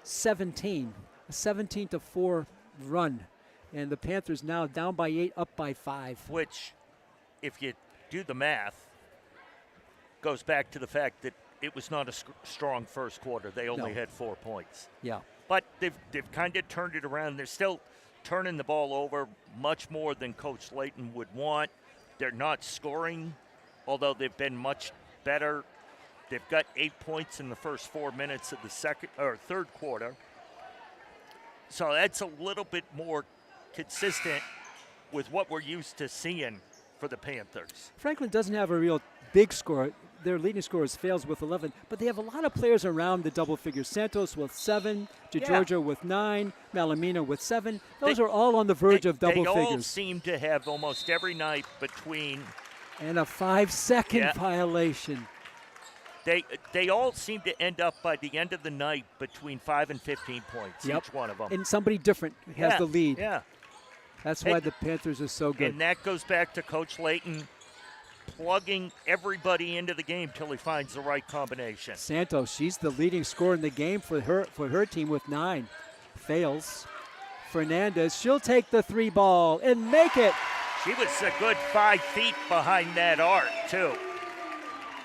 17. A 17-4 run. And the Panthers now down by 8, up by 5.
Which, if you do the math, goes back to the fact that it was not a strong first quarter. They only had 4 points.
Yeah.
But they've kind of turned it around. They're still turning the ball over much more than Coach Layton would want. They're not scoring, although they've been much better. They've got 8 points in the first 4 minutes of the third quarter. So that's a little bit more consistent with what we're used to seeing for the Panthers.
Franklin doesn't have a real big score. Their leading scorer is Fales with 11, but they have a lot of players around the double figures. Santos with 7, DeGiorgio with 9, Malamina with 7. Those are all on the verge of double figures.
They all seem to have almost every night between.
And a 5-second violation.
They all seem to end up by the end of the night between 5 and 15 points, each one of them.
And somebody different has the lead.
Yeah.
That's why the Panthers are so good.
And that goes back to Coach Layton plugging everybody into the game till he finds the right combination.
Santos, she's the leading scorer in the game for her team with 9. Fails. Fernandez, she'll take the 3 ball and make it.
She was a good 5 feet behind that arc, too.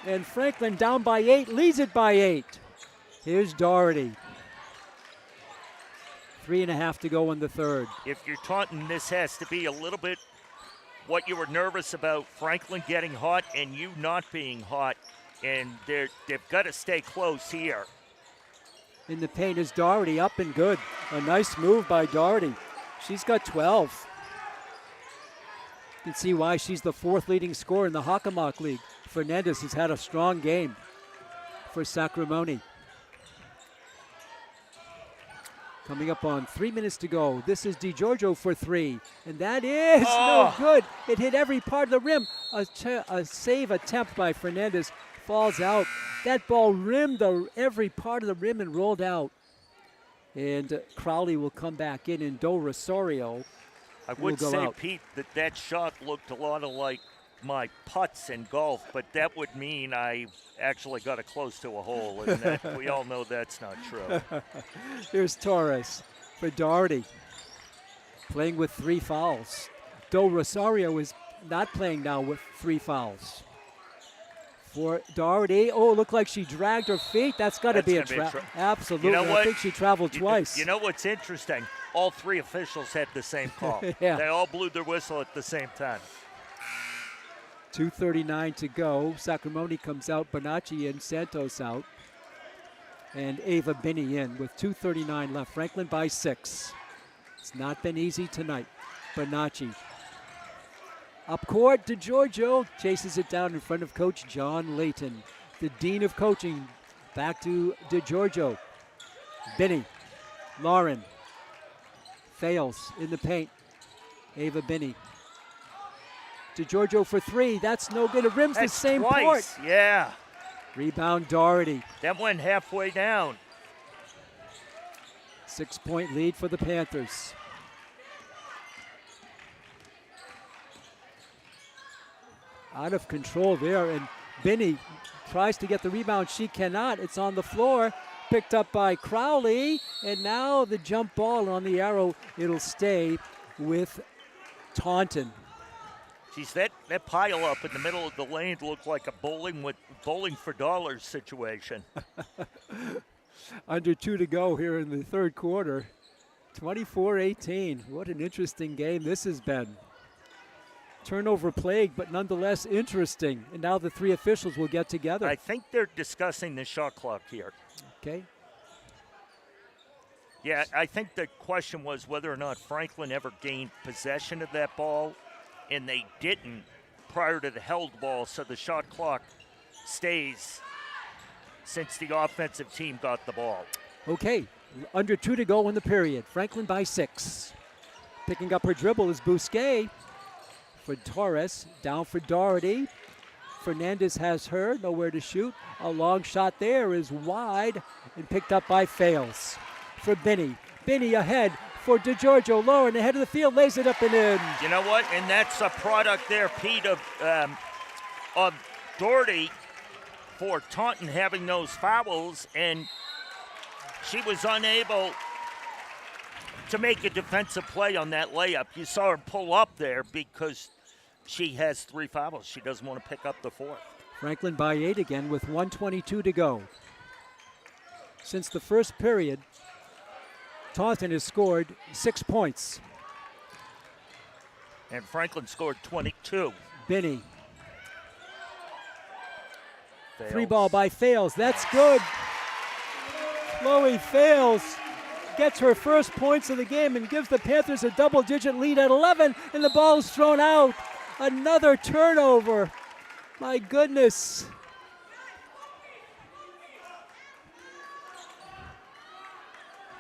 And Franklin down by 8, leads it by 8. Here's Doherty. 3.5 to go in the third.
If you're taunting, this has to be a little bit what you were nervous about, Franklin getting hot and you not being hot. And they've got to stay close here.
In the paint is Doherty, up and good. A nice move by Doherty. She's got 12. You can see why she's the 4th leading scorer in the Hockomock League. Fernandez has had a strong game for Sacramone. Coming up on 3 minutes to go. This is DeGiorgio for 3. And that is no good. It hit every part of the rim. A save attempt by Fernandez falls out. That ball rimmed every part of the rim and rolled out. And Crowley will come back in, and Do Rosario
I would say,
out.
Pete, that shot looked a lot like my putts in golf, but that would mean I actually got it close to a hole, and that, we all know that's not true.
Here's Torres for Doherty, playing with 3 fouls. Do Rosario is not playing now with 3 fouls. For Doherty, looked like she dragged her feet. That's got to be a absolutely.
You know what?
I think she traveled twice.
You know what's interesting? All 3 officials had the same call.
Yeah.
They all blew their whistle at the same time.
2:39 to go. Sacramone comes out, Bonacci and Santos out. And Ava Binney in with 2:39 left. Franklin by 6. It's not been easy tonight. Bonacci. Up court, DeGiorgio chases it down in front of Coach John Layton. The Dean of Coaching back to DeGiorgio. Binney. Lauren. Fails in the paint. Ava Binney. DeGiorgio for 3. That's no good. It rims the same court.
Yeah.
Rebound Doherty.
That went halfway down.
6-point lead for the Panthers. Out of control there, and Binney tries to get the rebound. She cannot. It's on the floor. Picked up by Crowley, and now the jump ball on the arrow. It'll stay with Taunton.
Geez, that pile up in the middle of the lane looked like a bowling for dollars situation.
Under 2 to go here in the third quarter. 24-18. What an interesting game this has been. Turnover plagued, but nonetheless interesting. And now the 3 officials will get together.
I think they're discussing the shot clock here.
Okay.
Yeah, I think the question was whether or not Franklin ever gained possession of that ball, and they didn't prior to the held ball, so the shot clock stays since the offensive team got the ball.
Okay, under 2 to go in the period. Franklin by 6. Picking up her dribble is Bousquet for Torres. Down for Doherty. Fernandez has her, nowhere to shoot. A long shot there is wide and picked up by Fales for Binney. Binney ahead for DeGiorgio. Lauren ahead of the field, lays it up and in.
You know what? And that's a product there, Pete, of Doherty for Taunton having those fouls, and she was unable to make a defensive play on that layup. You saw her pull up there because she has 3 fouls. She doesn't want to pick up the 4th.
Franklin by 8 again with 1:22 to go. Since the first period, Taunton has scored 6 points.
And Franklin scored 22.
Binney.
Fales.
3 ball by Fales. That's good. Chloe Fales gets her first points of the game and gives the Panthers a double-digit lead at 11, and the ball is thrown out. Another turnover. My goodness.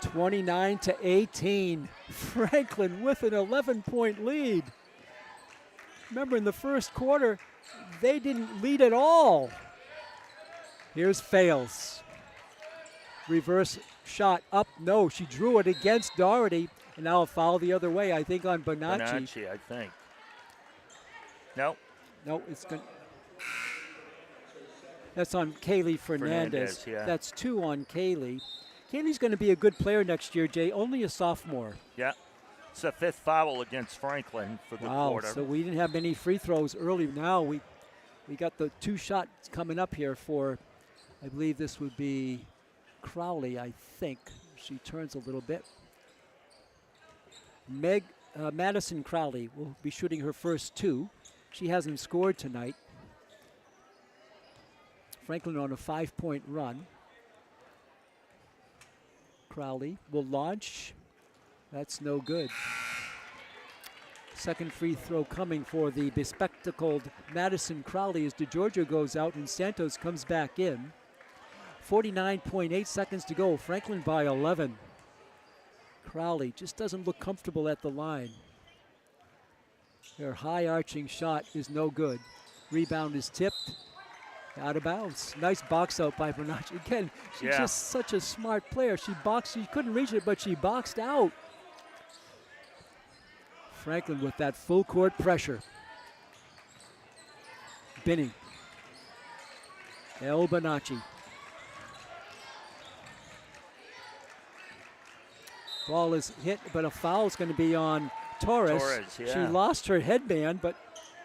(29-18). Franklin with an 11-point lead. Remember, in the first quarter, they didn't lead at all. Here's Fales. Reverse shot up. No, she drew it against Doherty. And now a foul the other way, I think, on Bonacci.
Bonacci, I think. No.
No, it's going. That's on Kaylee Fernandez.
Yeah.
That's 2 on Kaylee. Kaylee's going to be a good player next year, Jay. Only a sophomore.
Yeah. It's the 5th foul against Franklin for the quarter.
So we didn't have many free throws early. Now we got the 2 shots coming up here for, I believe this would be Crowley, I think. She turns a little bit. Madison Crowley will be shooting her first 2. She hasn't scored tonight. Franklin on a 5-point run. Crowley will launch. That's no good. Second free throw coming for the bespectacled Madison Crowley as DeGiorgio goes out and Santos comes back in. 49.8 seconds to go. Franklin by 11. Crowley just doesn't look comfortable at the line. Her high arching shot is no good. Rebound is tipped. Out of bounds. Nice box out by Bonacci. Again, she's just such a smart player. She couldn't reach it, but she boxed out. Franklin with that full court pressure. Binney. El Bonacci. Ball is hit, but a foul is going to be on Torres. She lost her headband, but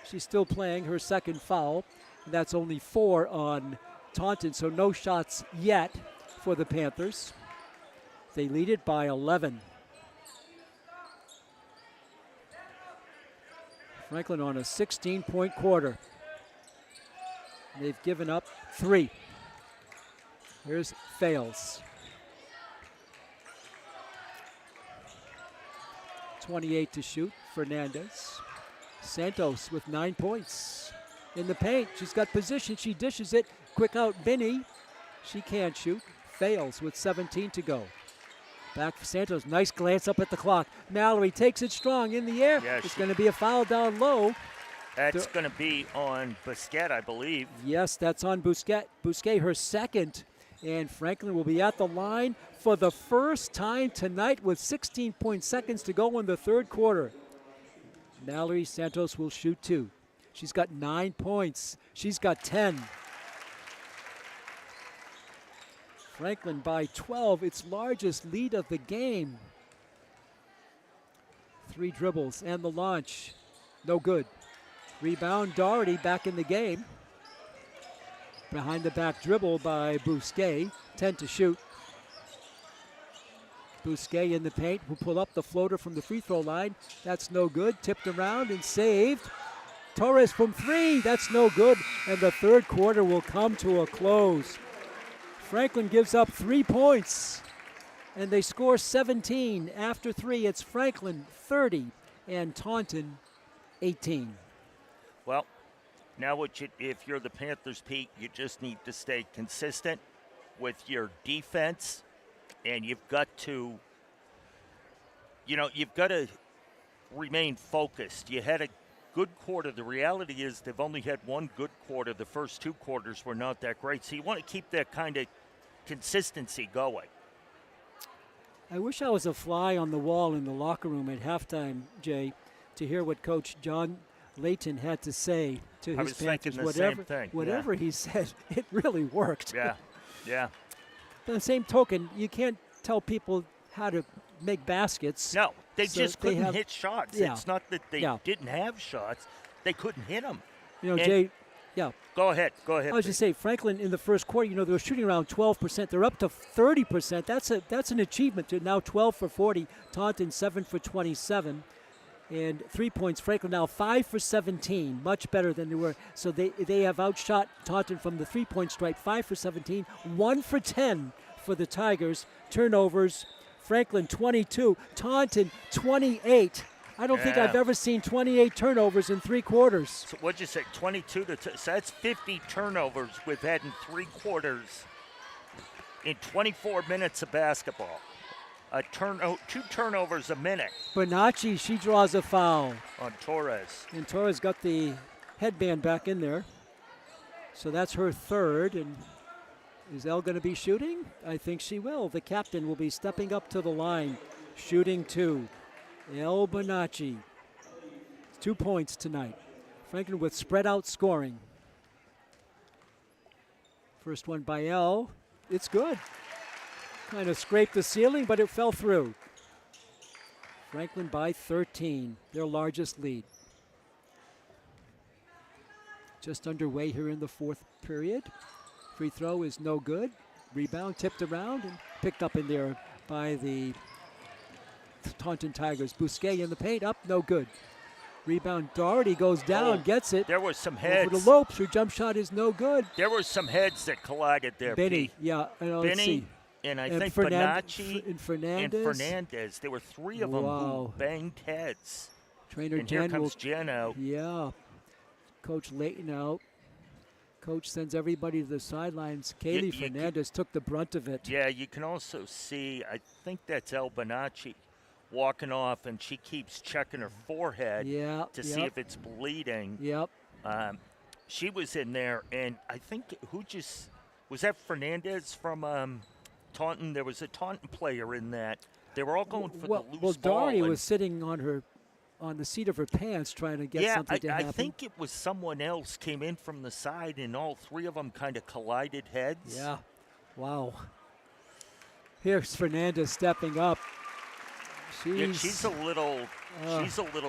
she's still playing her second foul. That's only 4 on Taunton, so no shots yet for the Panthers. They lead it by 11. Franklin on a 16-point quarter. They've given up 3. Here's Fales. 28 to shoot, Fernandez. Santos with 9 points. In the paint, she's got position, she dishes it. Quick out, Binney. She can't shoot. Fails with 17 to go. Back for Santos, nice glance up at the clock. Mallory takes it strong in the air. It's going to be a foul down low.
That's going to be on Bousquet, I believe.
Yes, that's on Bousquet. Bousquet, her second. And Franklin will be at the line for the first time tonight with 16 seconds to go in the third quarter. Mallory Santos will shoot 2. She's got 9 points. She's got 10. Franklin by 12, its largest lead of the game. 3 dribbles and the launch. No good. Rebound, Doherty back in the game. Behind the back dribble by Bousquet. 10 to shoot. Bousquet in the paint will pull up the floater from the free throw line. That's no good. Tipped around and saved. Torres from 3, that's no good, and the third quarter will come to a close. Franklin gives up 3 points, and they score 17. After 3, it's Franklin 30 and Taunton 18.
Well, now if you're the Panthers, Pete, you just need to stay consistent with your defense, and you've got to, you've got to remain focused. You had a good quarter. The reality is they've only had one good quarter. The first 2 quarters were not that great. So you want to keep that kind of consistency going.
I wish I was a fly on the wall in the locker room at halftime, Jay, to hear what Coach John Layton had to say to his Panthers. Whatever he said, it really worked.
Yeah, yeah.
By the same token, you can't tell people how to make baskets.
No, they just couldn't hit shots.
Yeah.
It's not that they didn't have shots. They couldn't hit them.
Jay, yeah.
Go ahead.
I was just saying, Franklin in the first quarter, they were shooting around 12%. They're up to 30%. That's an achievement. They're now 12 for 40. Taunton 7 for 27. And 3 points. Franklin now 5 for 17. Much better than they were. So they have outshot Taunton from the 3-point stripe. 5 for 17. 1 for 10 for the Tigers. Turnovers. Franklin 22. Taunton 28. I don't think I've ever seen 28 turnovers in 3 quarters.
So what'd you say, 22 to so that's 50 turnovers we've had in 3 quarters in 24 minutes of basketball. 2 turnovers a minute.
Bonacci, she draws a foul.
On Torres.
And Torres got the headband back in there. So that's her 3rd. And is Elle going to be shooting? I think she will. The captain will be stepping up to the line, shooting 2. El Bonacci, 2 points tonight. Franklin with spread out scoring. First one by El. It's good. Kind of scraped the ceiling, but it fell through. Franklin by 13, their largest lead. Just underway here in the 4th period. Free throw is no good. Rebound tipped around and picked up in there by the Taunton Tigers. Bousquet in the paint, up, no good. Rebound, Doherty goes down, gets it.
There was some heads.
Over to Lopes, her jump shot is no good.
There were some heads that collided there,
Benny,
Pete.
yeah.
Benny,
see.
and I think Bonacci
and Fernandez.
There were 3 of them who banged heads.
Trainer
and
Jen
here comes Jen out.
Yeah. Coach Layton out. Coach sends everybody to the sidelines. Kaylee Fernandez took the brunt of it.
Yeah, you can also see, I think that's El Bonacci walking off, and she keeps checking her forehead to see if it's bleeding.
Yep.
She was in there, and I think was that Fernandez from Taunton? There was a Taunton player in that. They were all going for the loose ball.
Well, Doherty was sitting on the seat of her pants trying to get something to happen.
I think it was someone else came in from the side, and all 3 of them kind of collided heads.
Yeah. Wow. Here's Fernandez stepping up.
She's a little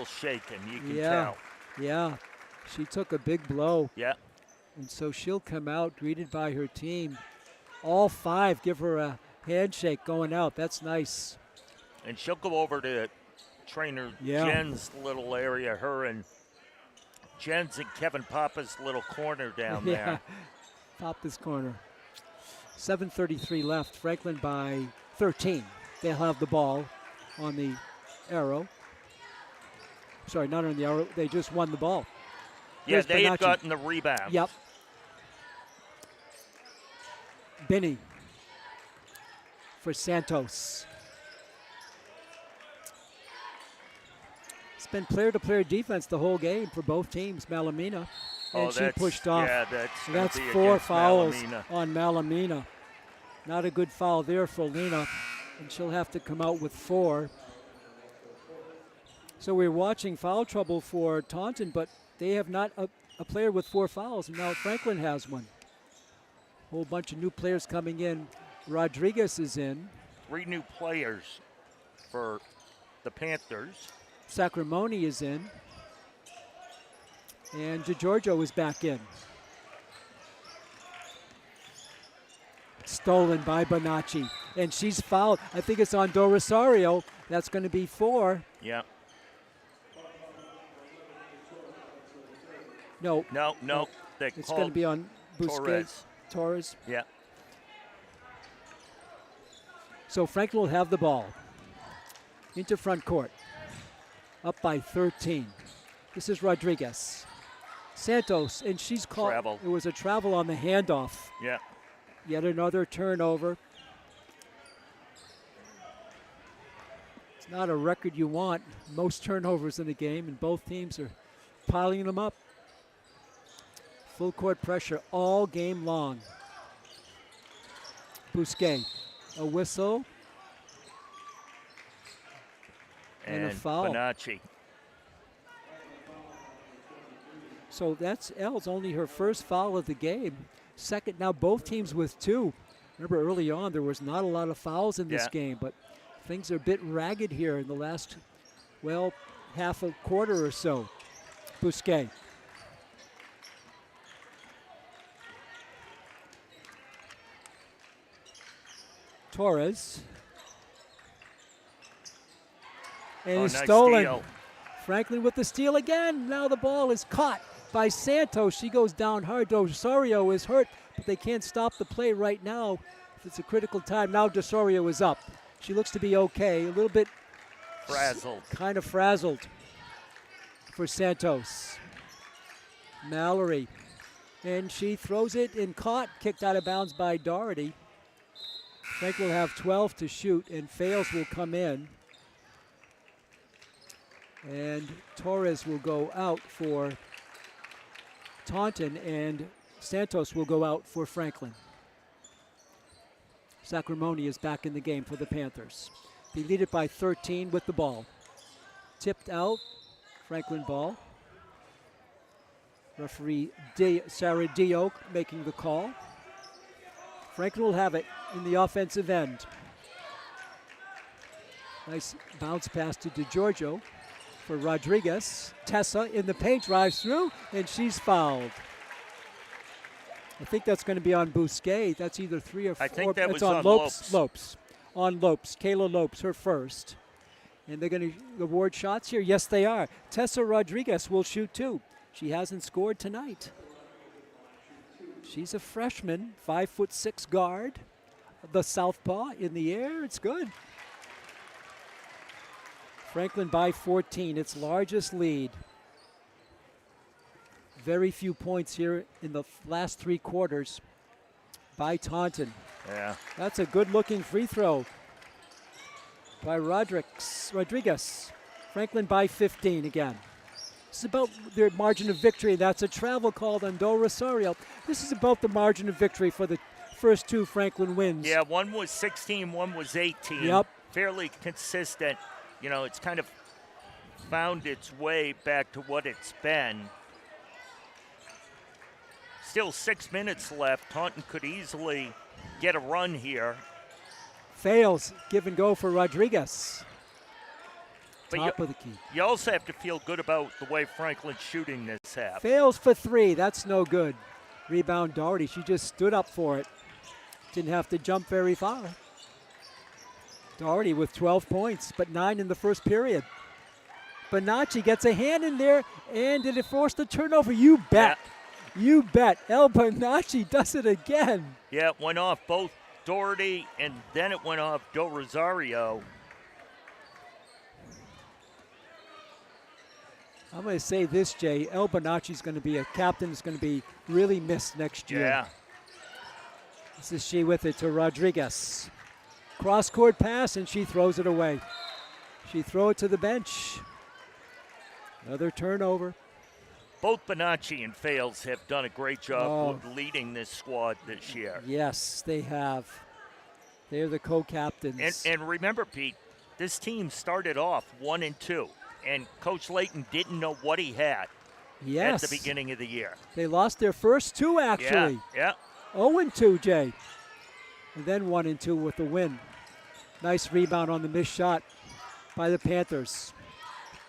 shaken, you can tell.
Yeah. She took a big blow.
Yeah.
And so she'll come out greeted by her team. All 5 give her a handshake going out. That's nice.
And she'll go over to trainer Jen's little area, her and Jen's and Kevin Papa's little corner down there.
Papa's corner. 7:33 left. Franklin by 13. They'll have the ball on the arrow. Sorry, not on the arrow. They just won the ball.
Yeah, they had gotten the rebound.
Yep. Benny for Santos. It's been player-to-player defense the whole game for both teams. Malamina, and she pushed off.
Yeah,
that's 4 fouls on Malamina. Not a good foul there for Lena, and she'll have to come out with 4. So we're watching foul trouble for Taunton, but they have not a player with 4 fouls, and now Franklin has one. Whole bunch of new players coming in. Rodriguez is in.
3 new players for the Panthers.
Sacramone is in. And DeGiorgio is back in. Stolen by Bonacci. And she's fouled. I think it's on Do Rosario. That's going to be 4.
Yeah.
No.
It's
going to be on Bousquet. Torres.
Yeah.
So Franklin will have the ball. Into front court. Up by 13. This is Rodriguez. Santos, and she's called.
Travel.
It was a travel on the handoff.
Yeah.
Yet another turnover. It's not a record you want. Most turnovers in the game, and both teams are piling them up. Full court pressure all game long. Bousquet, a whistle. And a foul.
Bonacci.
So that's Elle's only her first foul of the game. Second, now both teams with 2. Remember early on there was not a lot of fouls in this game, but things are a bit ragged here in the last, well, half a quarter or so. Bousquet. Torres. And
Nice
stolen.
steal.
Franklin with the steal again. Now the ball is caught by Santos. She goes down hard. Osorio is hurt, but they can't stop the play right now. It's a critical time. Now Osorio is up. She looks to be okay. A little bit
Frazzled.
kind of frazzled for Santos. Mallory. And she throws it and caught. Kicked out of bounds by Doherty. Franklin will have 12 to shoot, and Fales will come in. And Torres will go out for Taunton, and Santos will go out for Franklin. Sacramone is back in the game for the Panthers. They lead it by 13 with the ball. Tipped out, Franklin ball. Referee Sarah Dio making the call. Franklin will have it in the offensive end. Nice bounce pass to DeGiorgio for Rodriguez. Tessa in the paint, drives through, and she's fouled. I think that's going to be on Bousquet. That's either 3 or 4.
I think that
it's
was
on
Lopes.
Lopes. On Lopes. Kayla Lopes, her first. And they're going to award shots here? Yes, they are. Tessa Rodriguez will shoot 2. She hasn't scored tonight. She's a freshman, 5'6" guard. The southpaw in the air. It's good. Franklin by 14, its largest lead. Very few points here in the last 3 quarters by Taunton.
Yeah.
That's a good-looking free throw by Rodriguez. Franklin by 15 again. This is about their margin of victory. That's a travel call on Do Rosario. This is about the margin of victory for the first 2 Franklin wins.
Yeah, one was 16, one was 18.
Yep.
Fairly consistent. You know, it's kind of found its way back to what it's been. Still 6 minutes left. Taunton could easily get a run here.
Fails. Give and go for Rodriguez.
But
Top of the key.
You also have to feel good about the way Franklin's shooting this half.
Fails for 3. That's no good. Rebound Doherty. She just stood up for it. Didn't have to jump very far. Doherty with 12 points, but 9 in the first period. Bonacci gets a hand in there, and did it force the turnover? You bet.
Yeah.
You bet. El Bonacci does it again.
Yeah, it went off both Doherty, and then it went off Do Rosario.
I'm going to say this, Jay. El Bonacci's going to be a captain who's going to be really missed next year.
Yeah.
This is she with it to Rodriguez. Cross-court pass, and she throws it away. She throw it to the bench. Another turnover.
Both Bonacci and Fales have done a great job of leading this squad this year.
Yes, they have. They're the co-captains.
And remember, Pete, this team started off 1-2, and Coach Layton didn't know what he had at the beginning of the year.
They lost their first 2, actually.
Yeah.
0-2, Jay. And then 1-2 with the win. Nice rebound on the missed shot by the Panthers.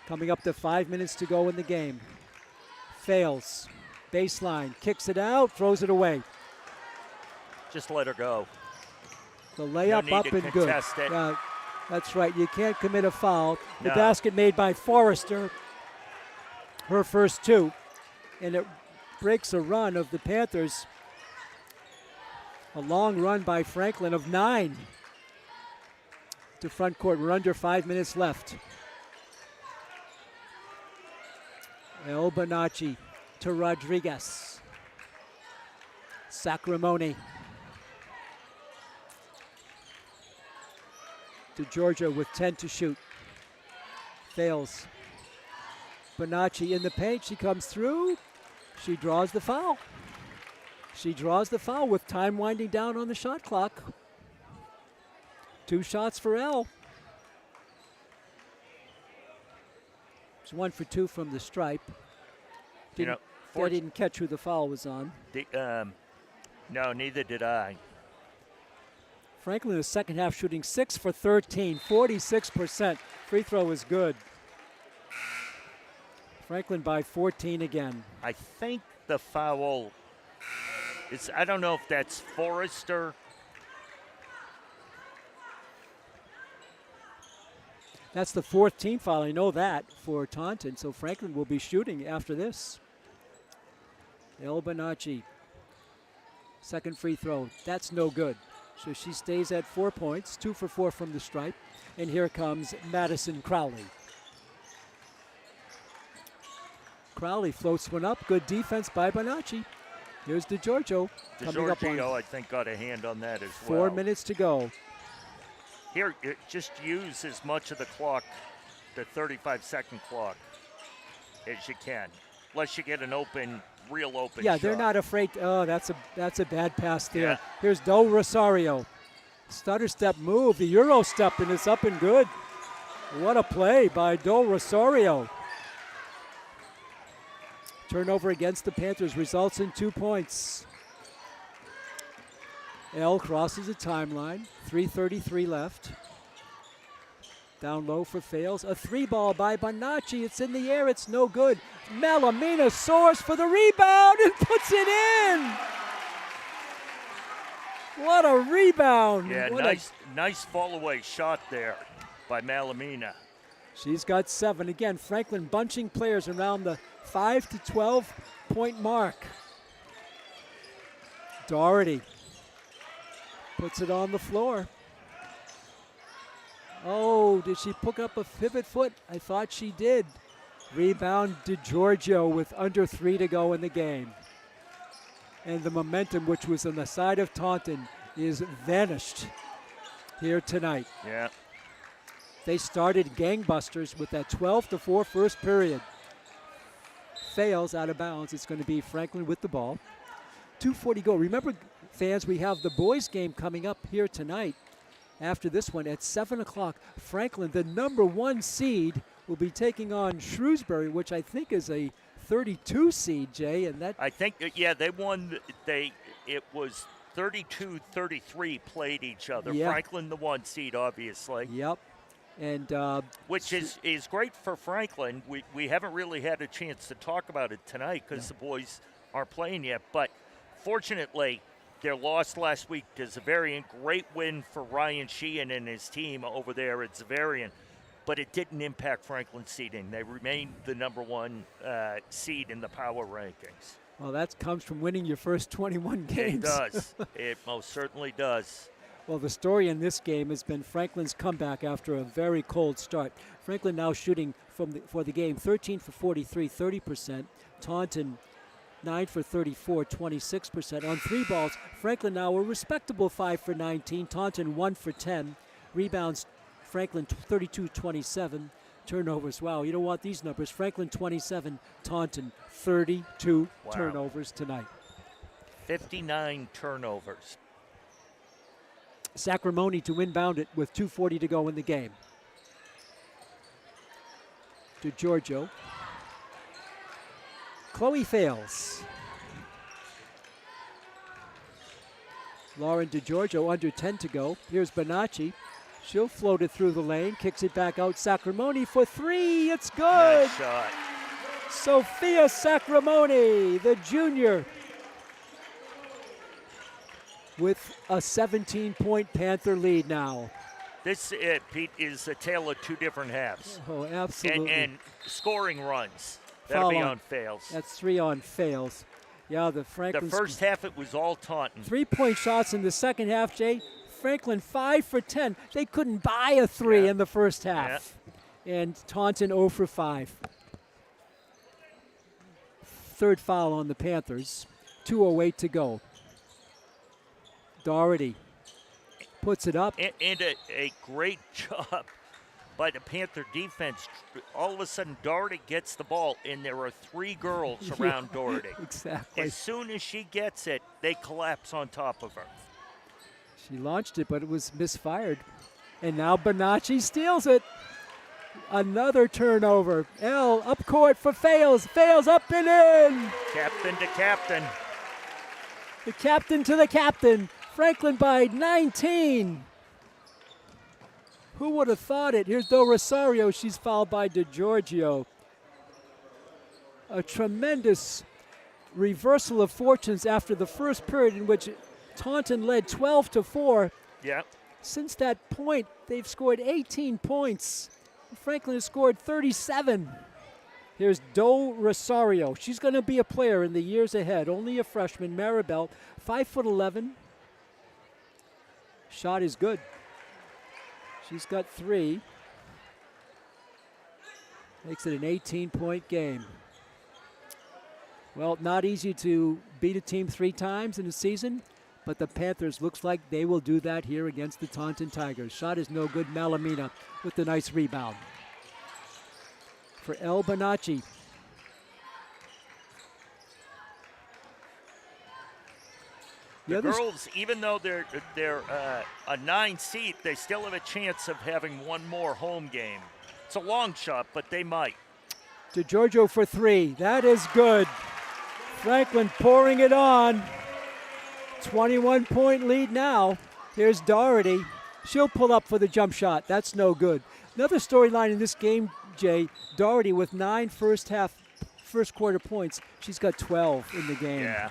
Coming up to 5 minutes to go in the game. Fails. Baseline. Kicks it out. Throws it away.
Just let her go.
The layup
No
up
need to
and good.
contest it.
That's right. You can't commit a foul. The
No.
basket made by Forrester. Her first 2. And it breaks a run of the Panthers. A long run by Franklin of 9 to front court. We're under 5 minutes left. El Bonacci to Rodriguez. Sacramone. DeGiorgio with 10 to shoot. Fails. Bonacci in the paint. She comes through. She draws the foul. She draws the foul with time winding down on the shot clock. 2 shots for Elle. It's 1 for 2 from the stripe. I didn't catch who the foul was on.
No, neither did I.
Franklin in the second half shooting 6 for 13, 46%. Free throw is good. Franklin by 14 again.
I think the foul is, I don't know if that's Forrester.
That's the 4th team foul. I know that for Taunton. So Franklin will be shooting after this. El Bonacci. Second free throw. That's no good. So she stays at 4 points, 2 for 4 from the stripe. And here comes Madison Crowley. Crowley floats one up. Good defense by Bonacci. Here's DeGiorgio.
DeGiorgio, I think, got a hand on that as well.
4 minutes to go.
Here, just use as much of the clock, the 35-second clock, as you can, unless you get an real open
Yeah,
shot.
they're not afraid. That's a bad pass there.
Yeah.
Here's Del Rosario. Stutter step move, the Euro step, and it's up and good. What a play by Del Rosario. Turnover against the Panthers results in 2 points. Elle crosses the timeline. 3:33 left. Down low for Fails. A 3-ball by Bonacci. It's in the air. It's no good. Malamina soars for the rebound and puts it in. What a rebound.
Yeah, nice fall-away shot there by Malamina.
She's got 7. Again, Franklin bunching players around the 5 to 12 point mark. Doherty puts it on the floor. Oh, did she pick up a pivot foot? I thought she did. Rebound DeGiorgio with under 3 to go in the game. And the momentum, which was on the side of Taunton, is vanished here tonight.
Yeah.
They started gangbusters with that 12-4 first period. Fails out of bounds. It's going to be Franklin with the ball. 2:40 go. Remember, fans, we have the boys game coming up here tonight. After this one at 7 o'clock, Franklin, the #1 seed, will be taking on Shrewsbury, which I think is a 32 seed, Jay. And that
I think, yeah, they won. It was 32-33 played each other.
Yeah.
Franklin, the 1 seed, obviously.
Yep. And
which is great for Franklin. We haven't really had a chance to talk about it tonight because the boys aren't playing yet. But fortunately, their loss last week to Zavarian, great win for Ryan Sheehan and his team over there at Zavarian. But it didn't impact Franklin's seeding. They remained the #1 seed in the power rankings.
Well, that comes from winning your first 21 games.
It does. It most certainly does.
Well, the story in this game has been Franklin's comeback after a very cold start. Franklin now shooting for the game 13 for 43, 30%. Taunton 9 for 34, 26%. On 3 balls, Franklin now a respectable 5 for 19. Taunton 1 for 10. Rebounds, Franklin 32, 27. Turnovers, wow, you don't want these numbers. Franklin 27, Taunton 32 turnovers tonight.
59 turnovers.
Sacramone to inbound it with 2:40 to go in the game. DeGiorgio. Chloe Fails. Lauren DeGiorgio under 10 to go. Here's Bonacci. She'll float it through the lane, kicks it back out. Sacramone for 3. It's good.
Nice shot.
Sophia Sacramone, the junior, with a 17-point Panther lead now.
This, Pete, is a tale of 2 different halves.
Oh, absolutely.
And scoring runs. That'll be on Fails.
That's 3 on Fails. Yeah, the Franklin.
The first half, it was all Taunton.
3-point shots in the second half, Jay. Franklin 5 for 10. They couldn't buy a 3 in the first half. And Taunton 0 for 5. Third foul on the Panthers. 2:08 to go. Doherty puts it up.
And a great job by the Panther defense. All of a sudden, Doherty gets the ball, and there are 3 girls around Doherty.
Exactly.
As soon as she gets it, they collapse on top of her.
She launched it, but it was misfired. And now Bonacci steals it. Another turnover. L up court for Fales. Fales up and in.
Captain to captain.
The captain to the captain. Franklin by 19. Who would have thought it? Here's Do Rosario. She's fouled by DiGiorgio. A tremendous reversal of fortunes after the first period in which Taunton led 12-4.
Yeah.
Since that point, they've scored 18 points. Franklin has scored 37. Here's Do Rosario. She's going to be a player in the years ahead. Only a freshman, Maribel, 5'11". Shot is good. She's got 3. Makes it an 18-point game. Well, not easy to beat a team 3 times in a season, but the Panthers looks like they will do that here against the Taunton Tigers. Shot is no good. Malamina with the nice rebound. For El Bonacci.
The girls, even though they're a 9 seed, they still have a chance of having one more home game. It's a long shot, but they might.
DiGiorgio for 3. That is good. Franklin pouring it on. 21-point lead now. Here's Doherty. She'll pull up for the jump shot. That's no good. Another storyline in this game, Jay, Doherty with 9 first quarter points. She's got 12 in the game.
Yeah.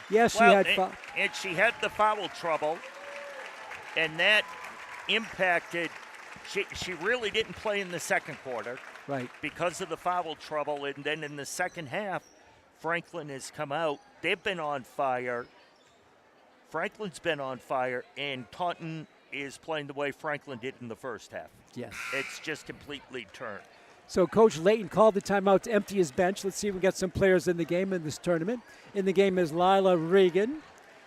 Yes,
well,
she had
and she had the foul trouble, and that impacted. She really didn't play in the second quarter,
right,
because of the foul trouble. And then in the second half, Franklin has come out. They've been on fire. Franklin's been on fire, and Taunton is playing the way Franklin did in the first half.
Yes.
It's just completely turned.
So Coach Layton called the timeout to empty his bench. Let's see if we got some players in the game in this tournament. In the game is Lila Regan.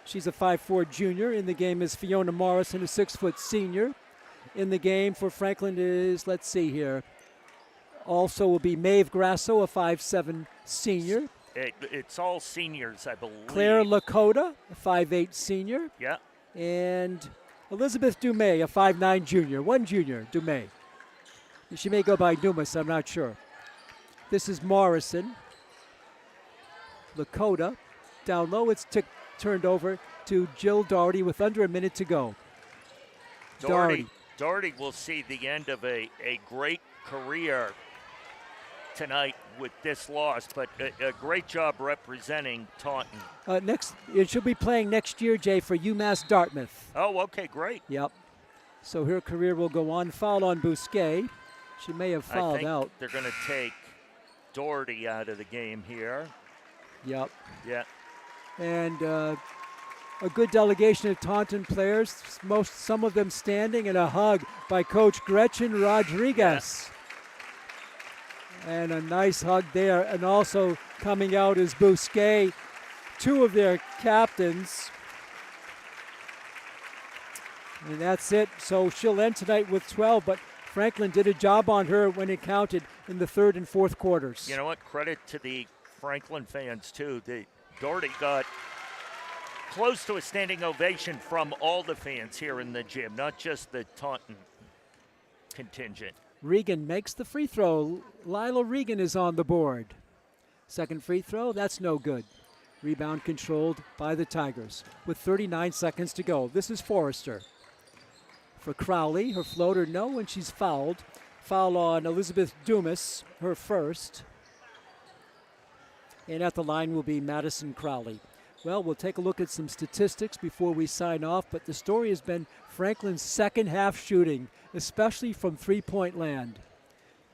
She's a 5'4" junior. In the game is Fiona Morrison, a 6-foot senior. In the game for Franklin is, let's see here, also will be Maeve Grasso, a 5'7" senior.
It's all seniors, I believe.
Claire Lakota, a 5'8" senior.
Yeah.
And Elizabeth Dumais, a 5'9" junior. One junior, Dumais. She may go by Dumas, I'm not sure. This is Morrison. Lakota. Down low, it's turned over to Jill Doherty with under a minute to go.
Doherty will see the end of a great career tonight with this loss, but a great job representing Taunton.
She'll be playing next year, Jay, for UMass Dartmouth.
Oh, okay, great.
Yep. So her career will go on. Foul on Bousquet. She may have fouled out.
They're going to take Doherty out of the game here.
Yep.
Yeah.
And a good delegation of Taunton players, some of them standing, and a hug by Coach Gretchen Rodriguez. Yeah. And a nice hug there. And also coming out is Bousquet, 2 of their captains. And that's it. So she'll end tonight with 12, but Franklin did a job on her when it counted in the third and fourth quarters.
You know what? Credit to the Franklin fans, too. Doherty got close to a standing ovation from all the fans here in the gym, not just the Taunton contingent.
Regan makes the free throw. Lila Regan is on the board. Second free throw, that's no good. Rebound controlled by the Tigers with 39 seconds to go. This is Forrester. For Crowley, her floater no, and she's fouled. Foul on Elizabeth Dumas, her first. And at the line will be Madison Crowley. Well, we'll take a look at some statistics before we sign off, but the story has been Franklin's second half shooting, especially from three-point land.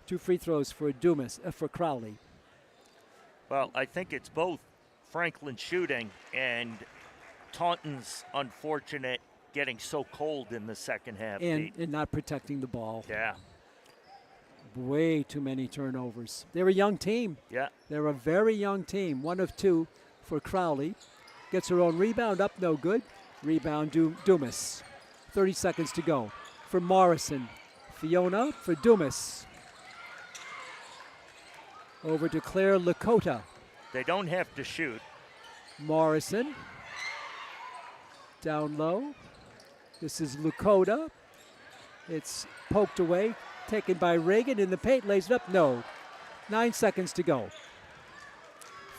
2 free throws for for Crowley.
Well, I think it's both Franklin shooting and Taunton's unfortunate getting so cold in the second half.
And not protecting the ball.
Yeah.
Way too many turnovers. They're a young team.
Yeah.
They're a very young team. 1 of 2 for Crowley. Gets her own rebound up, no good. Rebound Dumas. 30 seconds to go. For Morrison. Fiona for Dumas. Over to Claire Lakota.
They don't have to shoot.
Morrison. Down low. This is Lakota. It's poked away. Taken by Reagan in the paint. Lays it up. No. 9 seconds to go.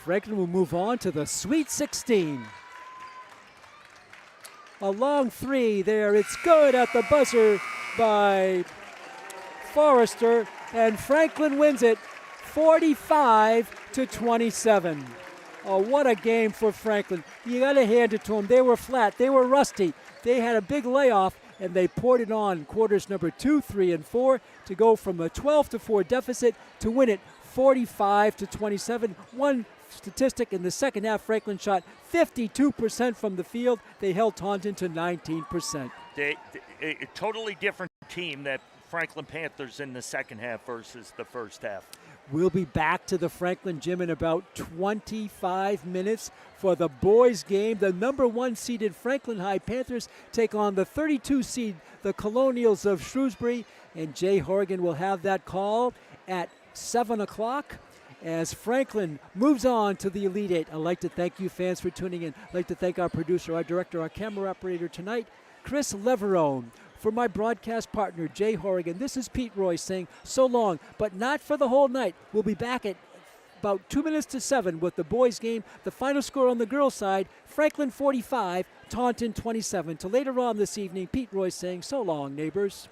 Franklin will move on to the Sweet 16. A long three there. It's good at the buzzer by Forrester, and Franklin wins it 45-27. Oh, what a game for Franklin. You got to hand it to them. They were flat. They were rusty. They had a big layoff, and they poured it on quarters number 2, 3, and 4 to go from a 12-4 deficit to win it 45-27. One statistic in the second half, Franklin shot 52% from the field. They held Taunton to 19%.
A totally different team, that Franklin Panthers, in the second half versus the first half.
We'll be back to the Franklin Gym in about 25 minutes for the boys' game. The number 1 seeded Franklin High Panthers take on the 32 seed, the Colonials of Shrewsbury, and Jay Horgan will have that call at 7 o'clock. As Franklin moves on to the Elite Eight. I'd like to thank you fans for tuning in. I'd like to thank our producer, our director, our camera operator tonight, Chris Leverone. For my broadcast partner, Jay Horrigan, this is Pete Royce saying so long, but not for the whole night. We'll be back at about 2 minutes to 7 with the boys' game. The final score on the girls' side, Franklin 45, Taunton 27. Till later on this evening, Pete Royce saying so long, neighbors.